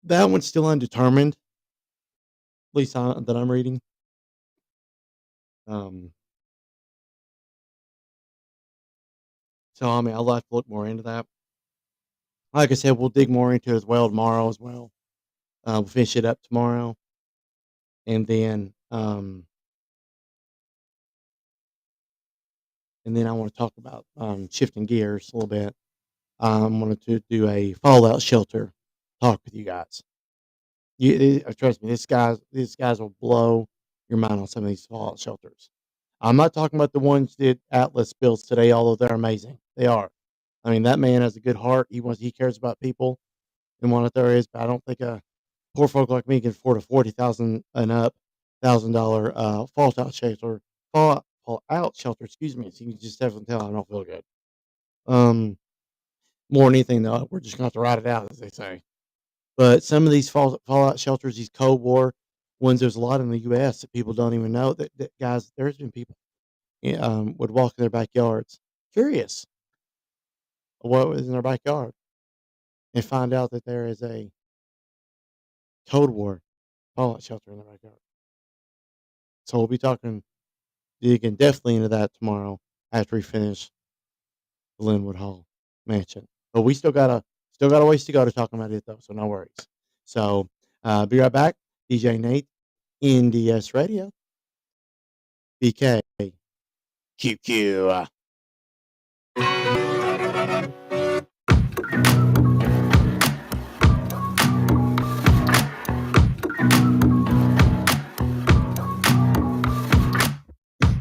that one's still undetermined, at least that I'm reading. Um, so I mean, I'll have to look more into that. Like I said, we'll dig more into it as well tomorrow as well. We'll finish it up tomorrow, and then I want to talk about shifting gears a little bit. I wanted to do a fallout shelter talk with you guys. Trust me, this guys will blow your mind on some of these fallout shelters. I'm not talking about the ones that Atlas builds today, although they're amazing. They are. I mean, that man has a good heart. He cares about people and what there is. But I don't think poor folk like me can afford a 40,000 and up $1,000 fallout shelter. Fallout shelter. Excuse me. So you can just definitely tell I don't feel good. Um, More than anything, though, we're just going to have to ride it out, as they say. But some of these fallout shelters, these Cold War ones, there's a lot in the U.S. that people don't even know. That guys, there's been people would walk in their backyards, curious of what was in their backyard, and find out that there is a Cold War fallout shelter in their backyard. So we'll be digging definitely into that tomorrow after we finish the Linwood Hall mansion. But we still got a ways to go to talking about it though, so no worries. So be right back. DJ Nate, NDS Radio, BK, QQ.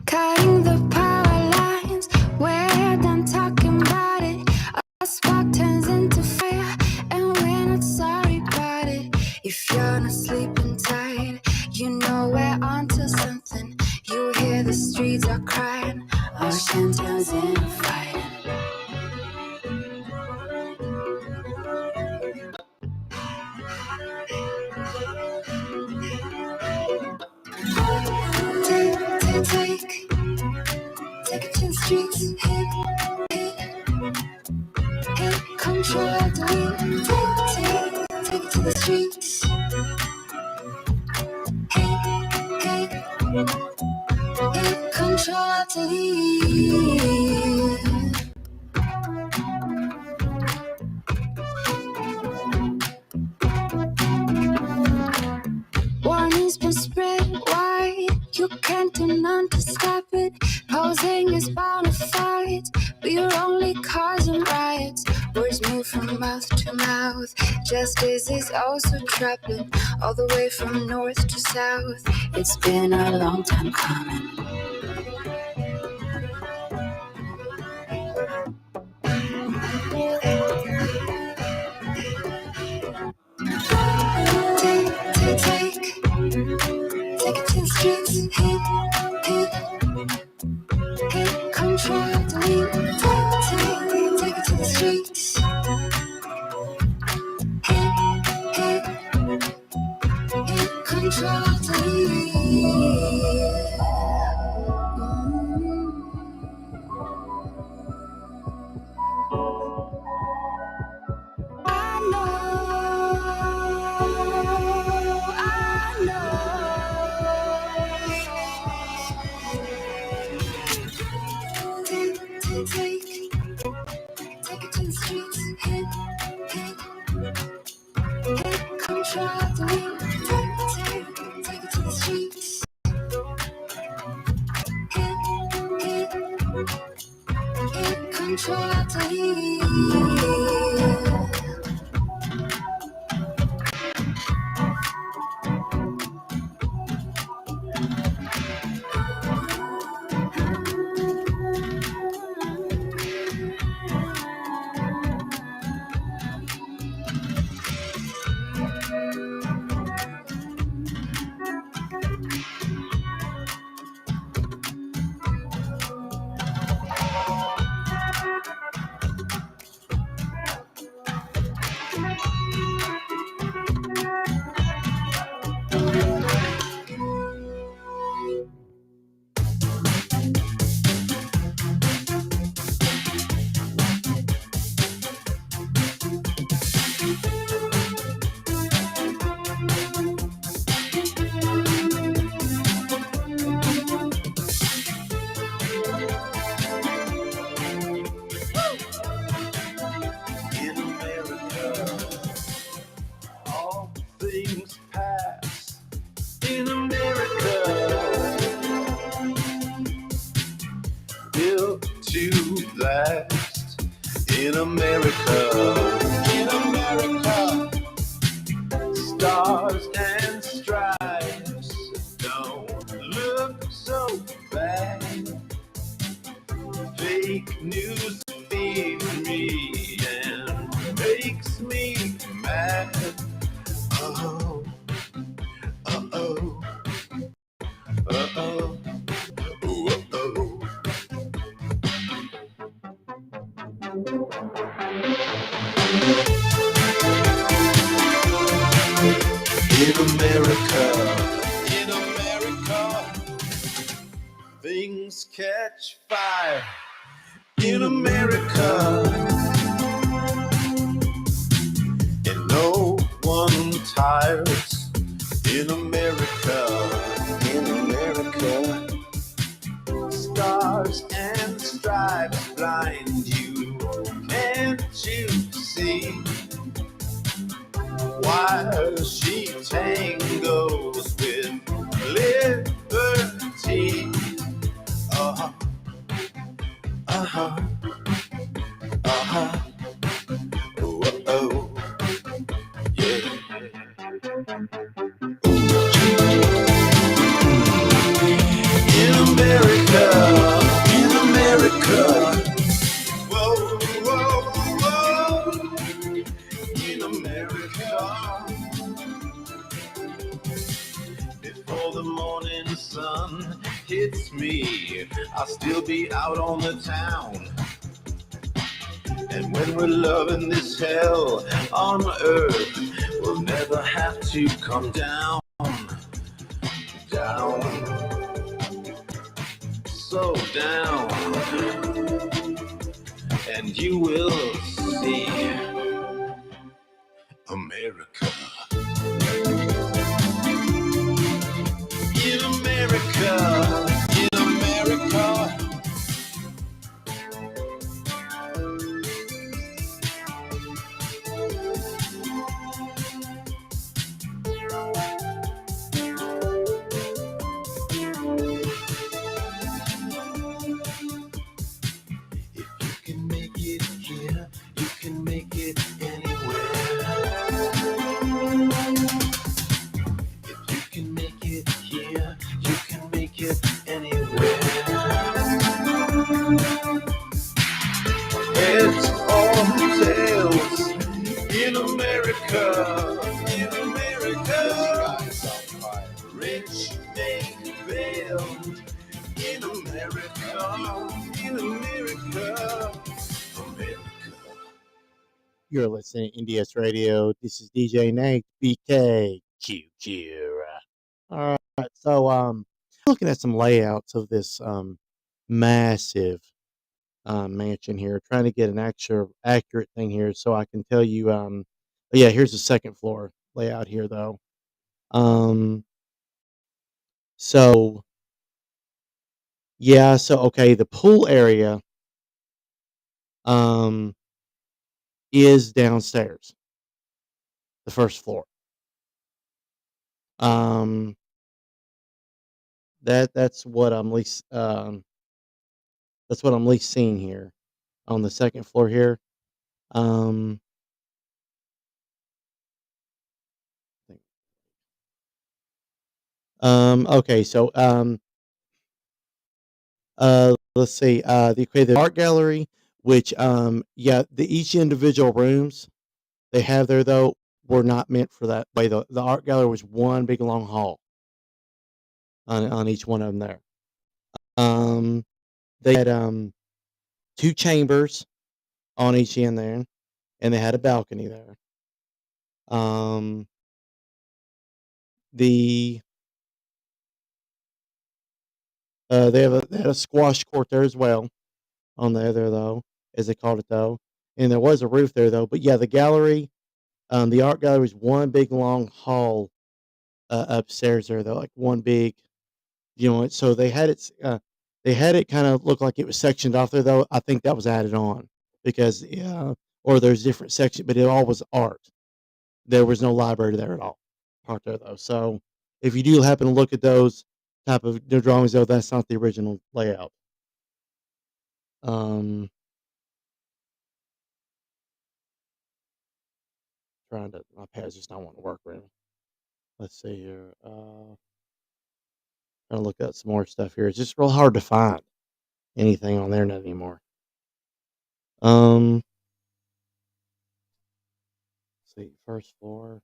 Cutting the power lines, we're done talking about it. A spark turns into fire, and we're not sorry about it. If you're not sleeping tight, you know we're onto something. You hear the streets are crying, ocean turns into fighting. Take it to the streets, hit, control the lead. Take it to the streets, hit, control the lead. Warning's been spread wide, you can't do none to stop it. Posing is bound to fight, we're only causing riots. Words move from mouth to mouth, justice is also troubling. All the way from north to south, it's been a long time coming. Take it to the streets, hit, control the lead. Take it to the streets, hit, control the lead. I know. Take it to the streets, hit, control the lead. Take it to the streets, hit, control the lead. In America, all things pass. In America, built to last. In America, stars and stripes don't look so bad. makes me mad. Oh, oh, oh, oh. In America, things catch fire. In America, and no one tires. In America, stars and stripes blind you. Can't you see? While she tangos with liberty. Uh-huh, uh-huh, uh-huh. Oh, oh, yeah. In America, whoa, whoa, whoa. In America, before the morning sun hits me, I'll still be out on the town. And when we're loving this hell on earth, we'll never have to come down, down, so down. And you will see America. In America, in America. If you can make it here, you can make it anywhere. If you can make it here, you can make it anywhere. Heads or tails in America. In America. Rich make veil in America. In America. America. You're listening to NDS Radio. This is DJ Nate BK QQ. All right, so looking at some layouts of this massive mansion here, trying to get an actual accurate thing here, so I can tell you. Yeah, here's the second floor layout here, though. So yeah, so okay, the pool area um is downstairs, the first floor. Um, that's what I'm least that's what I'm least seeing here on the second floor here. Um, okay, so let's see. The art gallery, which yeah, the each individual rooms they have there though were not meant for that way. The art gallery was one big long hall on each one of them there. Um, they had two chambers on each end there, and they had a balcony there. Um, the they had a squash court there as well on there though, as they called it though, and there was a roof there though. But yeah, the gallery, the art gallery was one big long hall upstairs there though, like one big, So they had it kind of look like it was sectioned off there though. I think that was added on because yeah, or there's different sections, but it all was art. There was no library there at all, part there though. So if you do happen to look at those type of drawings though, that's not the original layout. Um, trying to my pad's just not wanting to work right now. Let's see here. Trying to look up some more stuff here. It's just real hard to find anything on the internet anymore. Um, see, first floor.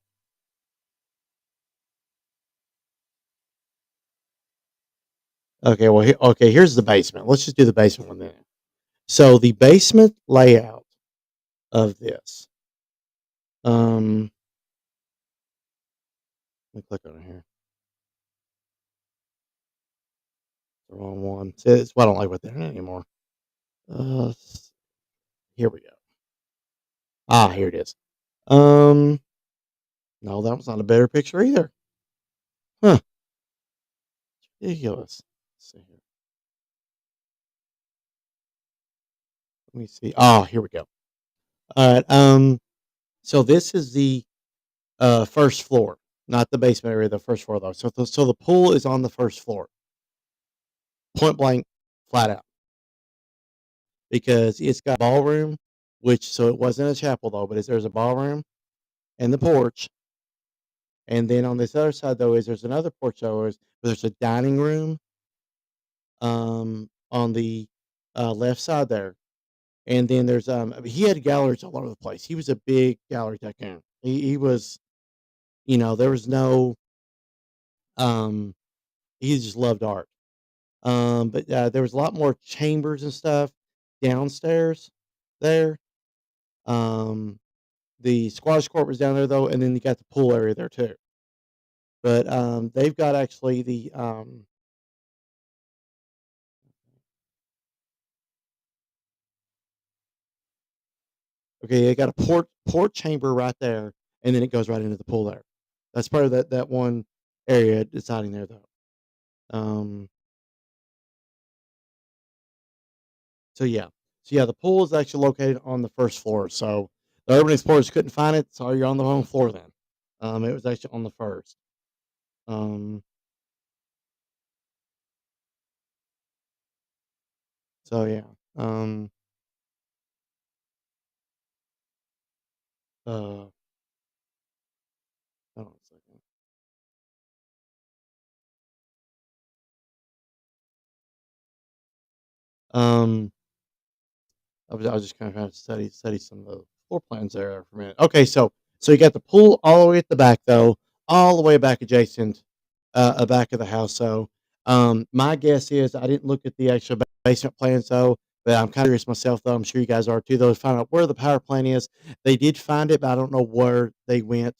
Okay, well, okay, here's the basement. Let's just do the basement one then. So the basement layout of this. Um, Let me click on it here. The wrong one. See, it's why I don't like with the internet anymore. Here we go. Ah, here it is. Um, no, that was not a better picture either. Huh? Ridiculous. Let's see here. Let me see. Oh, here we go. All right. So this is the first floor, not the basement area. The first floor though. So the pool is on the first floor, point blank, flat out, because it's got a ballroom, which so it wasn't a chapel though, but there's a ballroom and the porch. And then on this other side though is there's another porch though is there's a dining room on the left side there. And then there's he had galleries all over the place. He was a big gallery tycoon. He was, there was no um he just loved art. But there was a lot more chambers and stuff downstairs there. Um the squash court was down there though, and then you got the pool area there too. But they've got actually the okay, they got a port chamber right there, and then it goes right into the pool there. That's part of that one area deciding there though. Um, so yeah, the pool is actually located on the first floor. So the urban explorers couldn't find it, so you're on the wrong floor then. It was actually on the first. Um, so yeah. Um, uh, Hold on a second. Um, I was just kind of trying to study some of the floor plans there for a minute. Okay, so you got the pool all the way at the back though, all the way back adjacent, back of the house. So, my guess is I didn't look at the actual basement plans though, but I'm kind of curious myself though. I'm sure you guys are too. Though to find out where the power plant is, they did find it, but I don't know where they went.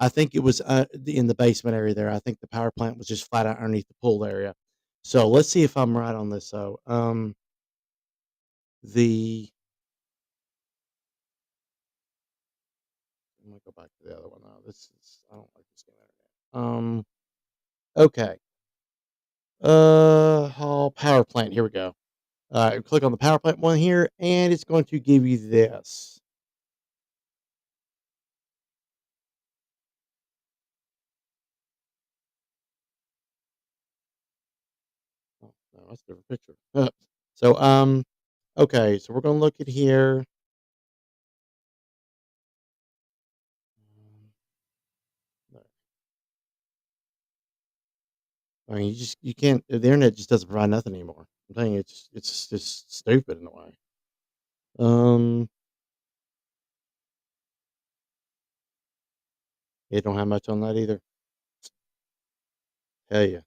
I think it was in the basement area there. I think the power plant was just flat out underneath the pool area. So let's see if I'm right on this. So, the I'm gonna go back to the other one now. This is I don't like this game internet. Okay. Hall power plant. Here we go. Click on the power plant one here, and it's going to give you this. Oh, no, that's a different picture. so, okay, so we're gonna look at here. There. I mean, you can't. The internet just doesn't provide nothing anymore. I'm telling you, it's just stupid in a way. Um, it don't have much on that either. Hell yeah.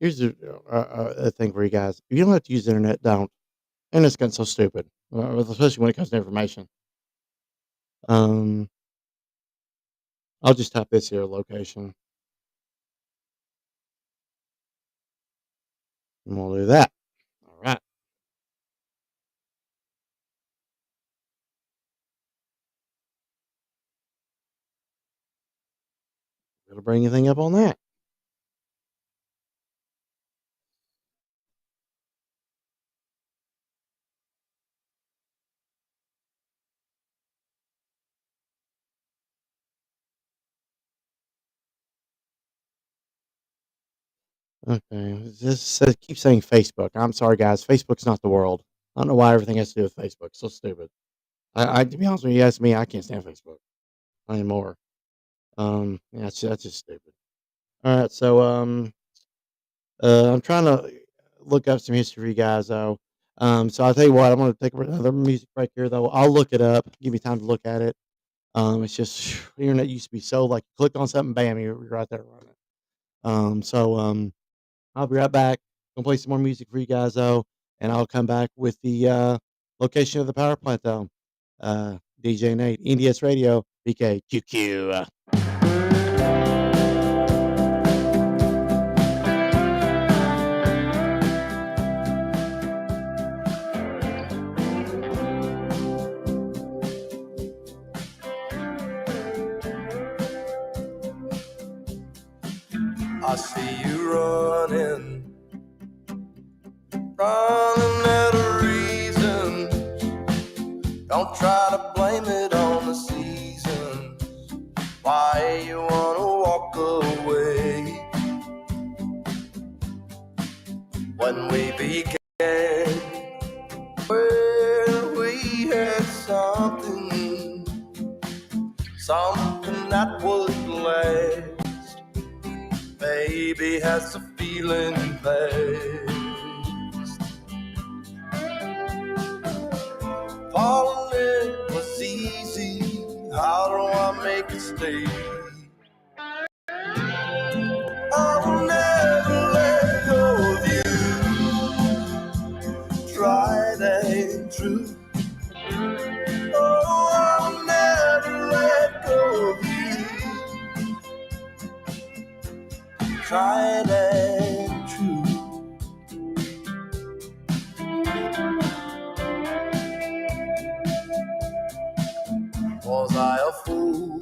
Here's a thing for you guys. If you don't have to use the internet, don't. And it's getting so stupid, especially when it comes to information. Um, I'll just type this here location, and we'll do that. All right. It'll bring anything up on that. Okay. This says keep saying Facebook. I'm sorry, guys. Facebook's not the world. I don't know why everything has to do with Facebook. So stupid. I to be honest with you, ask me, I can't stand Facebook anymore. Yeah, that's just stupid. All right. So I'm trying to look up some history for you guys though. So I'll tell you what, I'm gonna take another music break here, though. I'll look it up. Give me time to look at it. It's just internet used to be so like click on something, bam, you're right there running. I'll be right back. Gonna play some more music for you guys though, and I'll come back with the location of the power plant though. DJ Nate, NDS Radio, BKQQ. I see you running out of reason. Don't try to blame it on the season. Why you wanna walk away? When we began, well, we had something that would last. Baby, has the feeling passed? Falling in was easy. How do I make it stay? I will never let go of you. Tried and true. Oh, I will never let go of you. Tried and true. Was I a fool?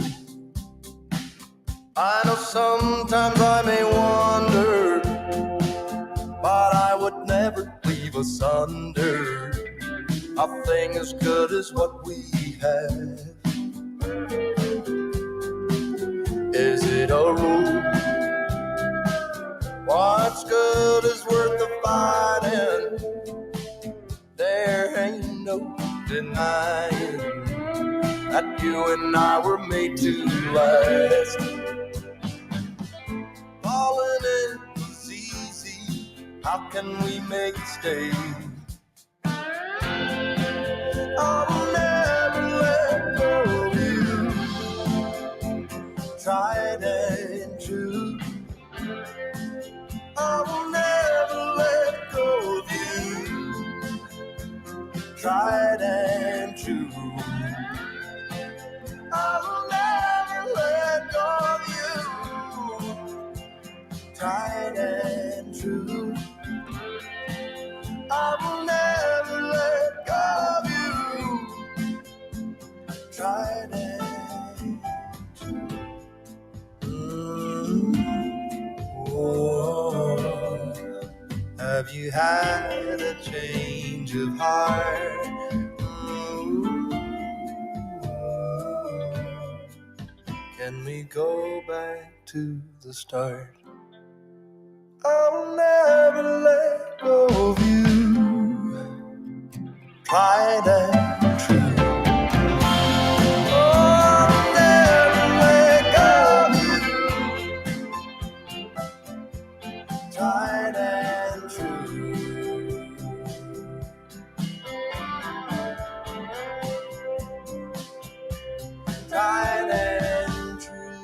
I know sometimes I may wonder, but I would never leave asunder a thing as good as what we have. Is it a rule? What's good is worth the fighting. There ain't no denying that you and I were made to last. Falling in was easy. How can we make it stay? I will never let go of you. Tried and true. I will never let go of you. Tried and true. I will never let go of you. Tried and true. I will never let go of you. Tried and true. Oh, have you had a change of heart? Can we go back to the start? I'll never let go of you. Tried and true. Oh, I'll never let go of you. Tried and true. Tried and true.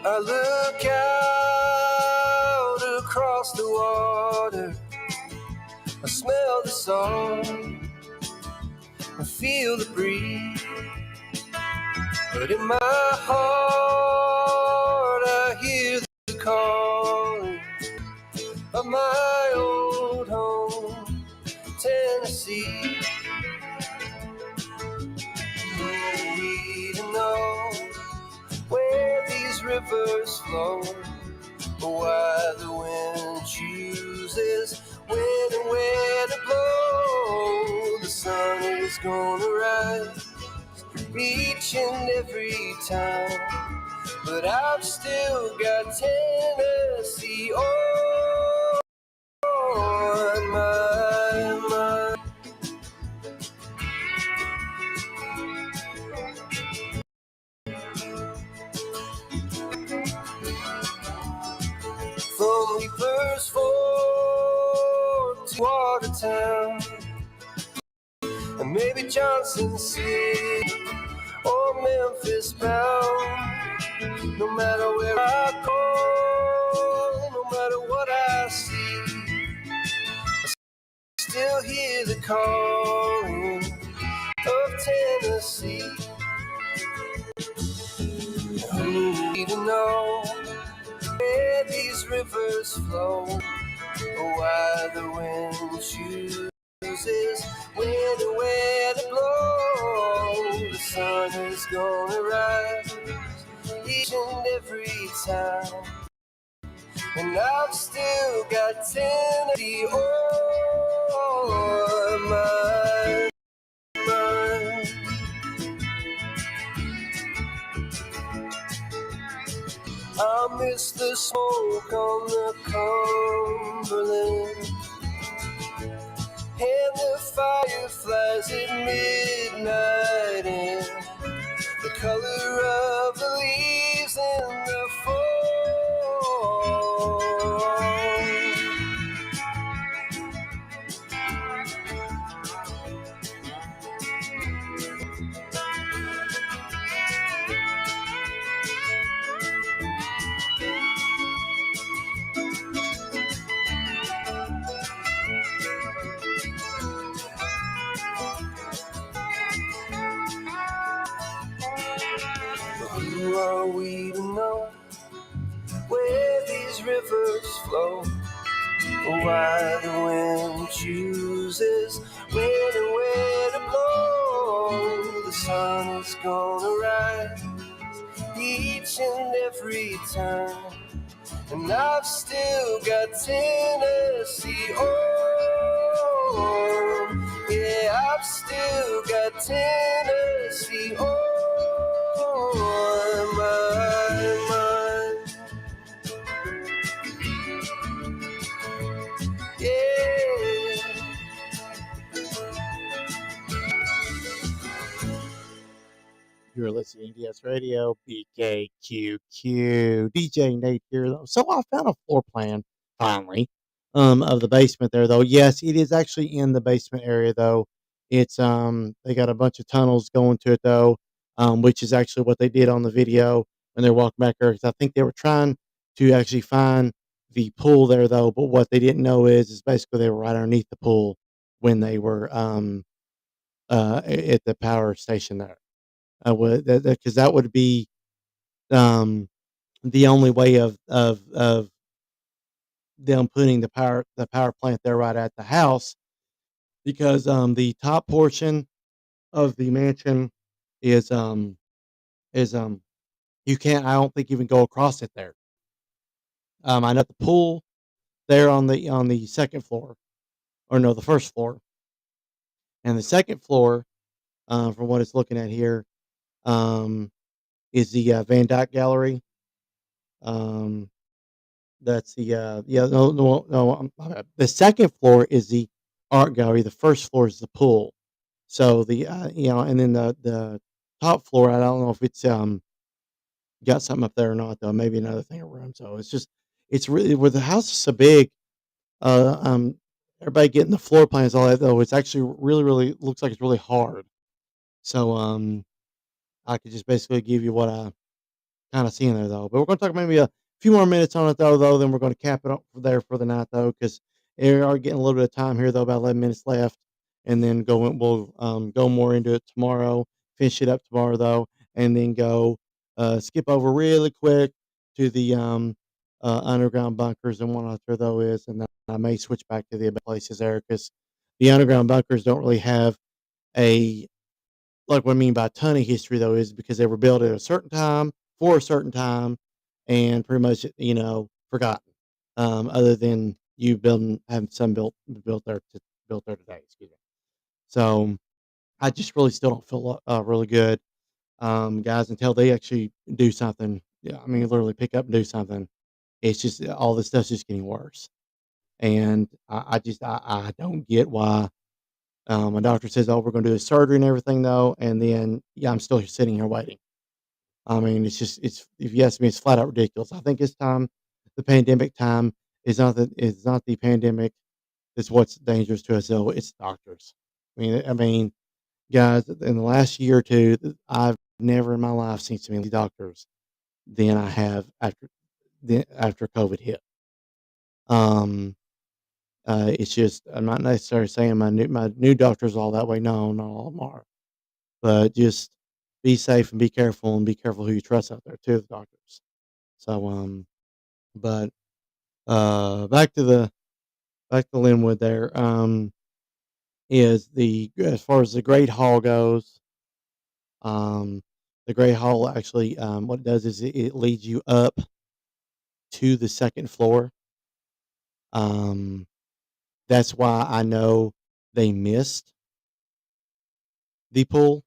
I look out across the water. I smell the sun. I feel the breeze. But in my heart I hear the calling of my old home, Tennessee. I need to know where these rivers flow, or why the wind chooses when and where to blow. The sun is gonna rise each and every time, but I've still got Tennessee on my mind. Johnson City or Memphis bound. No matter where I go, no matter what I see, still hear the calling of Tennessee. Who need to know where these rivers flow, or why the wind chooses when and where to blow? The sun is gonna rise each and every time, and I've still got Tennessee on my mind. I miss the smoke on the Cumberland and the fireflies at midnight and the color of the leaves in the fall. Who are we to know where these rivers flow, or why the wind chooses when and where to blow? The sun is gonna rise each and every time, and I've still got Tennessee on. Yeah, I've still got Tennessee on my mind. Yeah. You're listening to DS Radio, BKQQ, DJ Nate here. Though. So I found a floor plan finally of the basement there though. Yes, it is actually in the basement area though. It's they got a bunch of tunnels going to it though, which is actually what they did on the video when they're walking back there. 'Cause I think they were trying to actually find the pool there though, but what they didn't know is basically they were right underneath the pool when they were at the power station there. I would because that would be um, the only way of them putting the power plant there right at the house because the top portion of the mansion is is you can't I don't think even go across it there. I know the pool there on the second floor or no the first floor and the second floor from what it's looking at here um, is the Van Dyke Gallery. Um, That's the, yeah, no, my bad. The second floor is the art gallery, the first floor is the pool. So and then the top floor, I don't know if it's, got something up there or not though, maybe another thing in room. So it's really where the house is so big, uh, um, everybody getting the floor plans, all that though, it's actually really, really looks like it's really hard. So, I could just basically give you what I kinda seeing there though. But we're gonna talk maybe a few more minutes on it though, then we're gonna cap it up there for the night though, because we are getting a little bit of time here though, about 11 minutes left, and then we'll go more into it tomorrow, finish it up tomorrow though, and then go skip over really quick to the underground bunkers and whatnot there though is, and then I may switch back to the other places there because the underground bunkers don't really have a like, what I mean by a ton of history, though, is because they were built at a certain time, for a certain time, and pretty much, forgotten, other than you building having some built there to built there today, excuse me. So, I just really still don't feel, really good, guys, until they actually do something. Yeah, I mean, literally pick up and do something. It's just all this stuff's just getting worse, and I don't get why my doctor says, "Oh, we're gonna do the surgery and everything, though," and then yeah, I'm still sitting here waiting. I mean, it's if you ask me, it's flat out ridiculous. I think it's time, the pandemic time is not the pandemic that's what's dangerous to us, though. It's doctors. I mean, guys, in the last year or two, I've never in my life seen so many doctors than I have after COVID hit. Um, it's just I'm not necessarily saying my new doctor's all that way. No, not all of them are, but just be safe and be careful who you trust out there too, the doctors. So, but back to Linwood there. Is the as far as the Great Hall goes, um, the Great Hall actually, what it does is it leads you up to the second floor. Um, that's why I know they missed the pool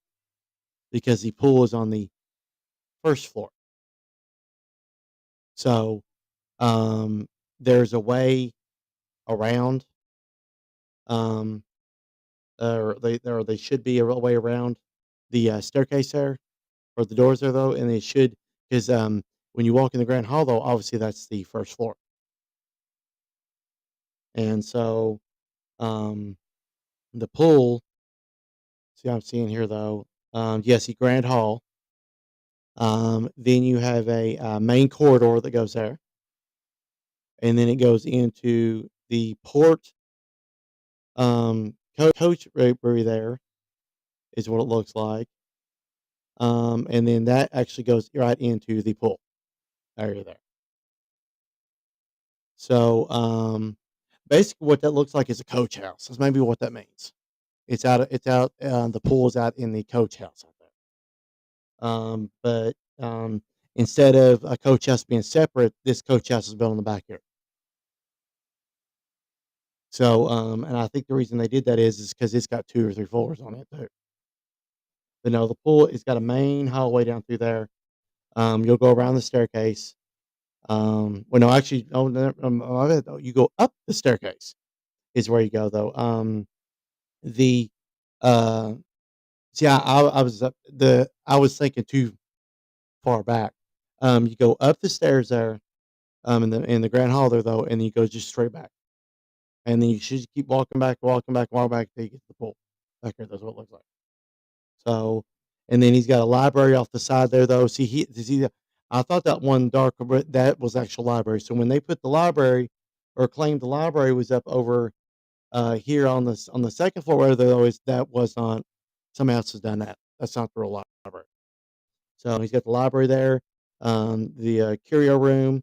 because the pool is on the first floor. So, um, there's a way around, um, or they should be a way around the staircase there or the doors there though, and they should because when you walk in the grand hall though, obviously that's the first floor, and so um, the pool. See, I'm seeing here though. Yes, the grand hall. Then you have a main corridor that goes there, and then it goes into the port coach brewery. There is what it looks like, and then that actually goes right into the pool area there. So, basically, what that looks like is a coach house. That's maybe what that means. It's out. The pool is out in the coach house out there. But instead of a coach house being separate, this coach house is built in the backyard. So, and I think the reason they did that is because it's got 2 or 3 floors on it too. But no, the pool, it's got a main hallway down through there. You'll go around the staircase. Well, no, actually, oh, no, my bad, though. You go up the staircase is where you go though. The uh, see, I was I was thinking too far back. You go up the stairs there, in the grand hall there though, and then you go just straight back, and then you should keep walking back till you get to the pool. Back here, that's what it looks like. So, and then he's got a library off the side there though. I thought that one dark that was actual library. So when they put the library or claimed the library was up over here on the second floor where there always that was not somebody else has done that. That's not the real library. So he's got the library there, the curio room,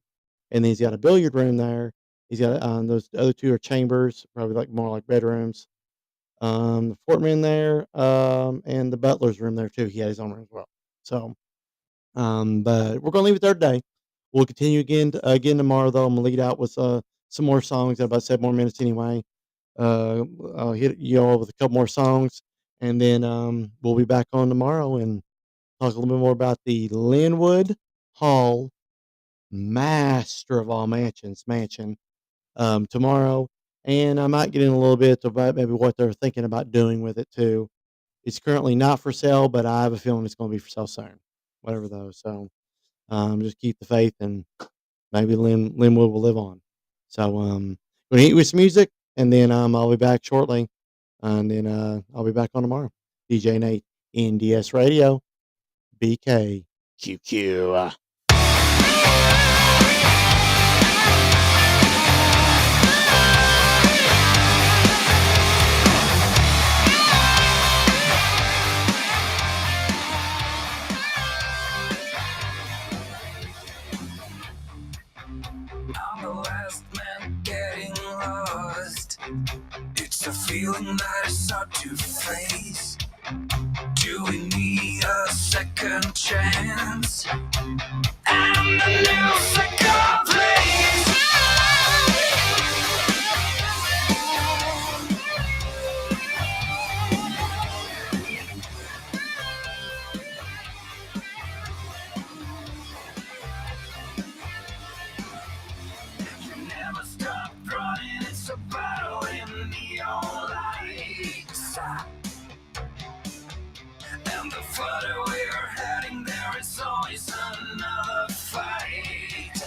and then he's got a billiard room there. He's got those other two are chambers, probably like more like bedrooms. The foreman there, and the butler's room there too. He had his own room as well. So, but we're gonna leave it there today. We'll continue again tomorrow though. I'm gonna lead out with some more songs. About 7 more minutes anyway. I'll hit you all with a couple more songs, and then we'll be back on tomorrow and talk a little bit more about the Linwood Hall Master of all mansion tomorrow, and I might get in a little bit about maybe what they're thinking about doing with it too. It's currently not for sale, but I have a feeling it's going to be for sale soon. Whatever though, so just keep the faith, and maybe Linwood will live on. So gonna hit you with some music, and then I'll be back shortly, and then I'll be back on tomorrow. DJ Nate, NDS Radio, BKQQ. I'm the last man getting lost. It's a feeling that is hard to face. Do we need a second chance? And a new second place. You never stop running, it's a battle in neon lights. And the further we're heading, there is always another fight.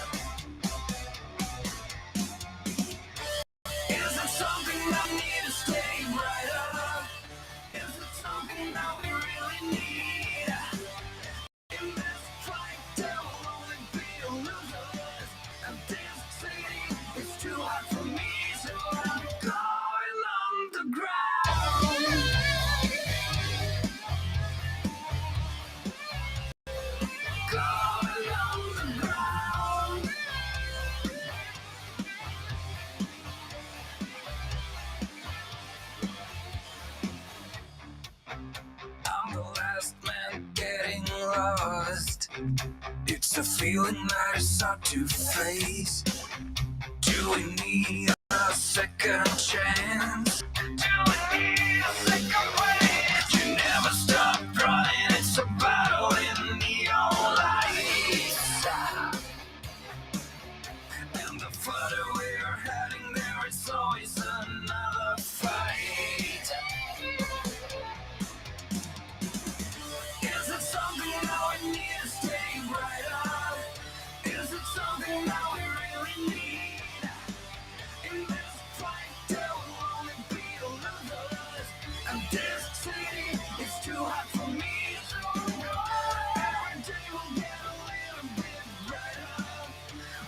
lost. It's a feeling that is hard to face. Do we need a second chance? Do we need a second wave? You never stop running, it's a battle in neon lights. And the further we're heading, there is always another fight. Is it something that we need to stay right up? Is it something that we really need? In this fight, there will only be losers. And this city is too hot for me. Every day we'll get a little bit brighter.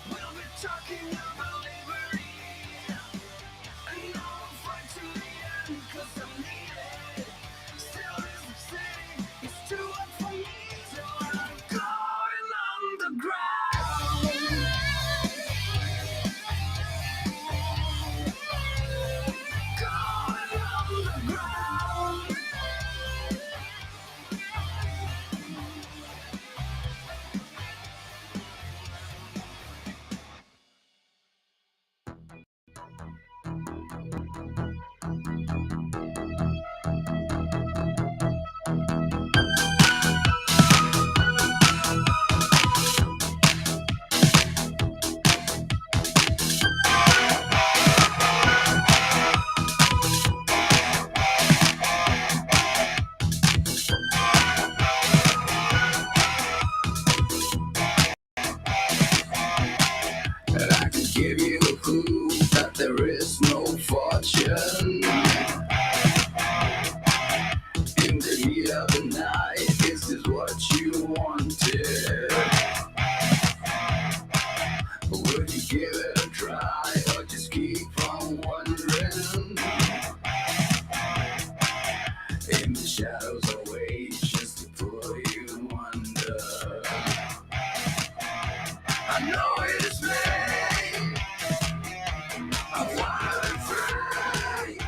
We'll be talking about liberty. And I'll fight to the end, 'cause I'm needed. Still this city is too hot for me. So I'm going underground. Going underground. I could give you a clue that there is no fortune. In the heat of the night, is this what you wanted? Would you give it a try or just keep on wondering? In the shadows I wait just to pull you under. I know it is me. I'm wild and free.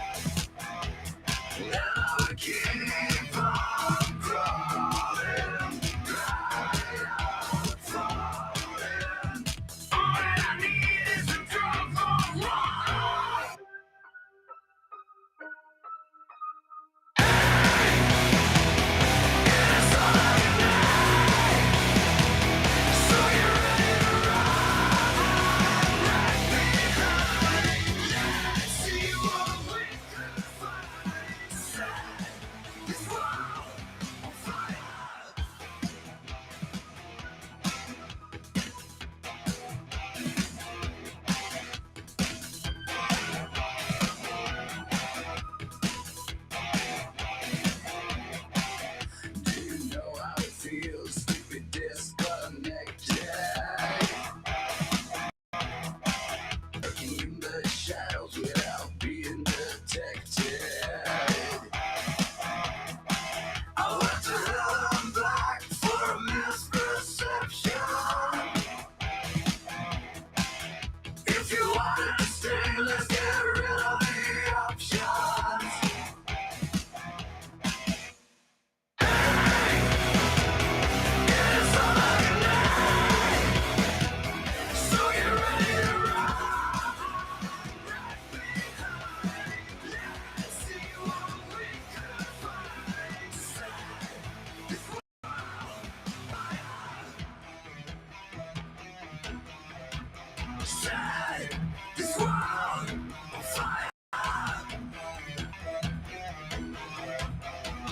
And I will keep on crawling, right out, falling. All that I need is a drop of water. It's all I need. So you're ready to ride behind. Let's see what we can find. Set this world on fire. Do you know how it feels to be disconnected? Lurking in the shadows without being detected. I went to hell and back for a misperception. If you wanted to stay, let's get rid of the options. It's all I need. So get ready to ride behind. Let's see what we can find. Set this world on fire. Set this world on fire.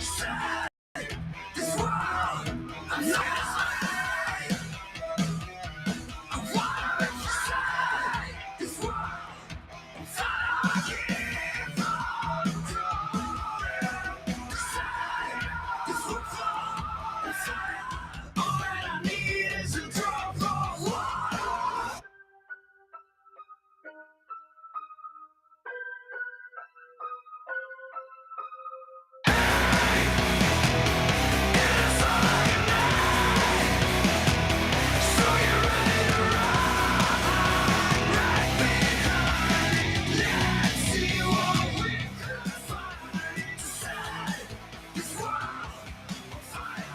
Set this world on fire. I wanna set this world on fire. Keep on crawling. Set this world on fire. All that I need is a drop of water. It's all I need. So you're ready to ride behind. Let's see what we can find. Set this world on fire.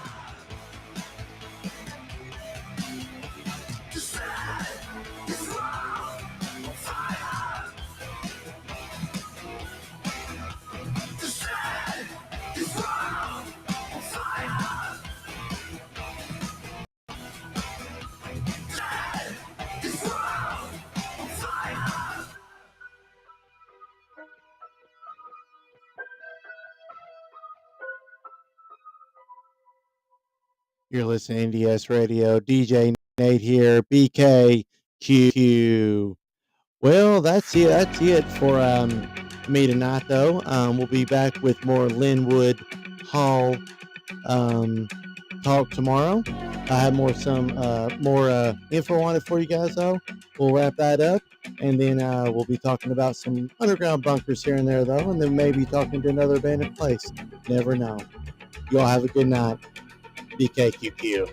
You're listening to NDS Radio. DJ Nate here. BKQ. Well, that's it. That's it for me tonight, though. We'll be back with more Linwood Hall talk tomorrow. I have more info on it for you guys, though. We'll wrap that up, and then we'll be talking about some underground bunkers here and there, though, and then maybe talking to another abandoned place. Never know. You all have a good night. BKQQ.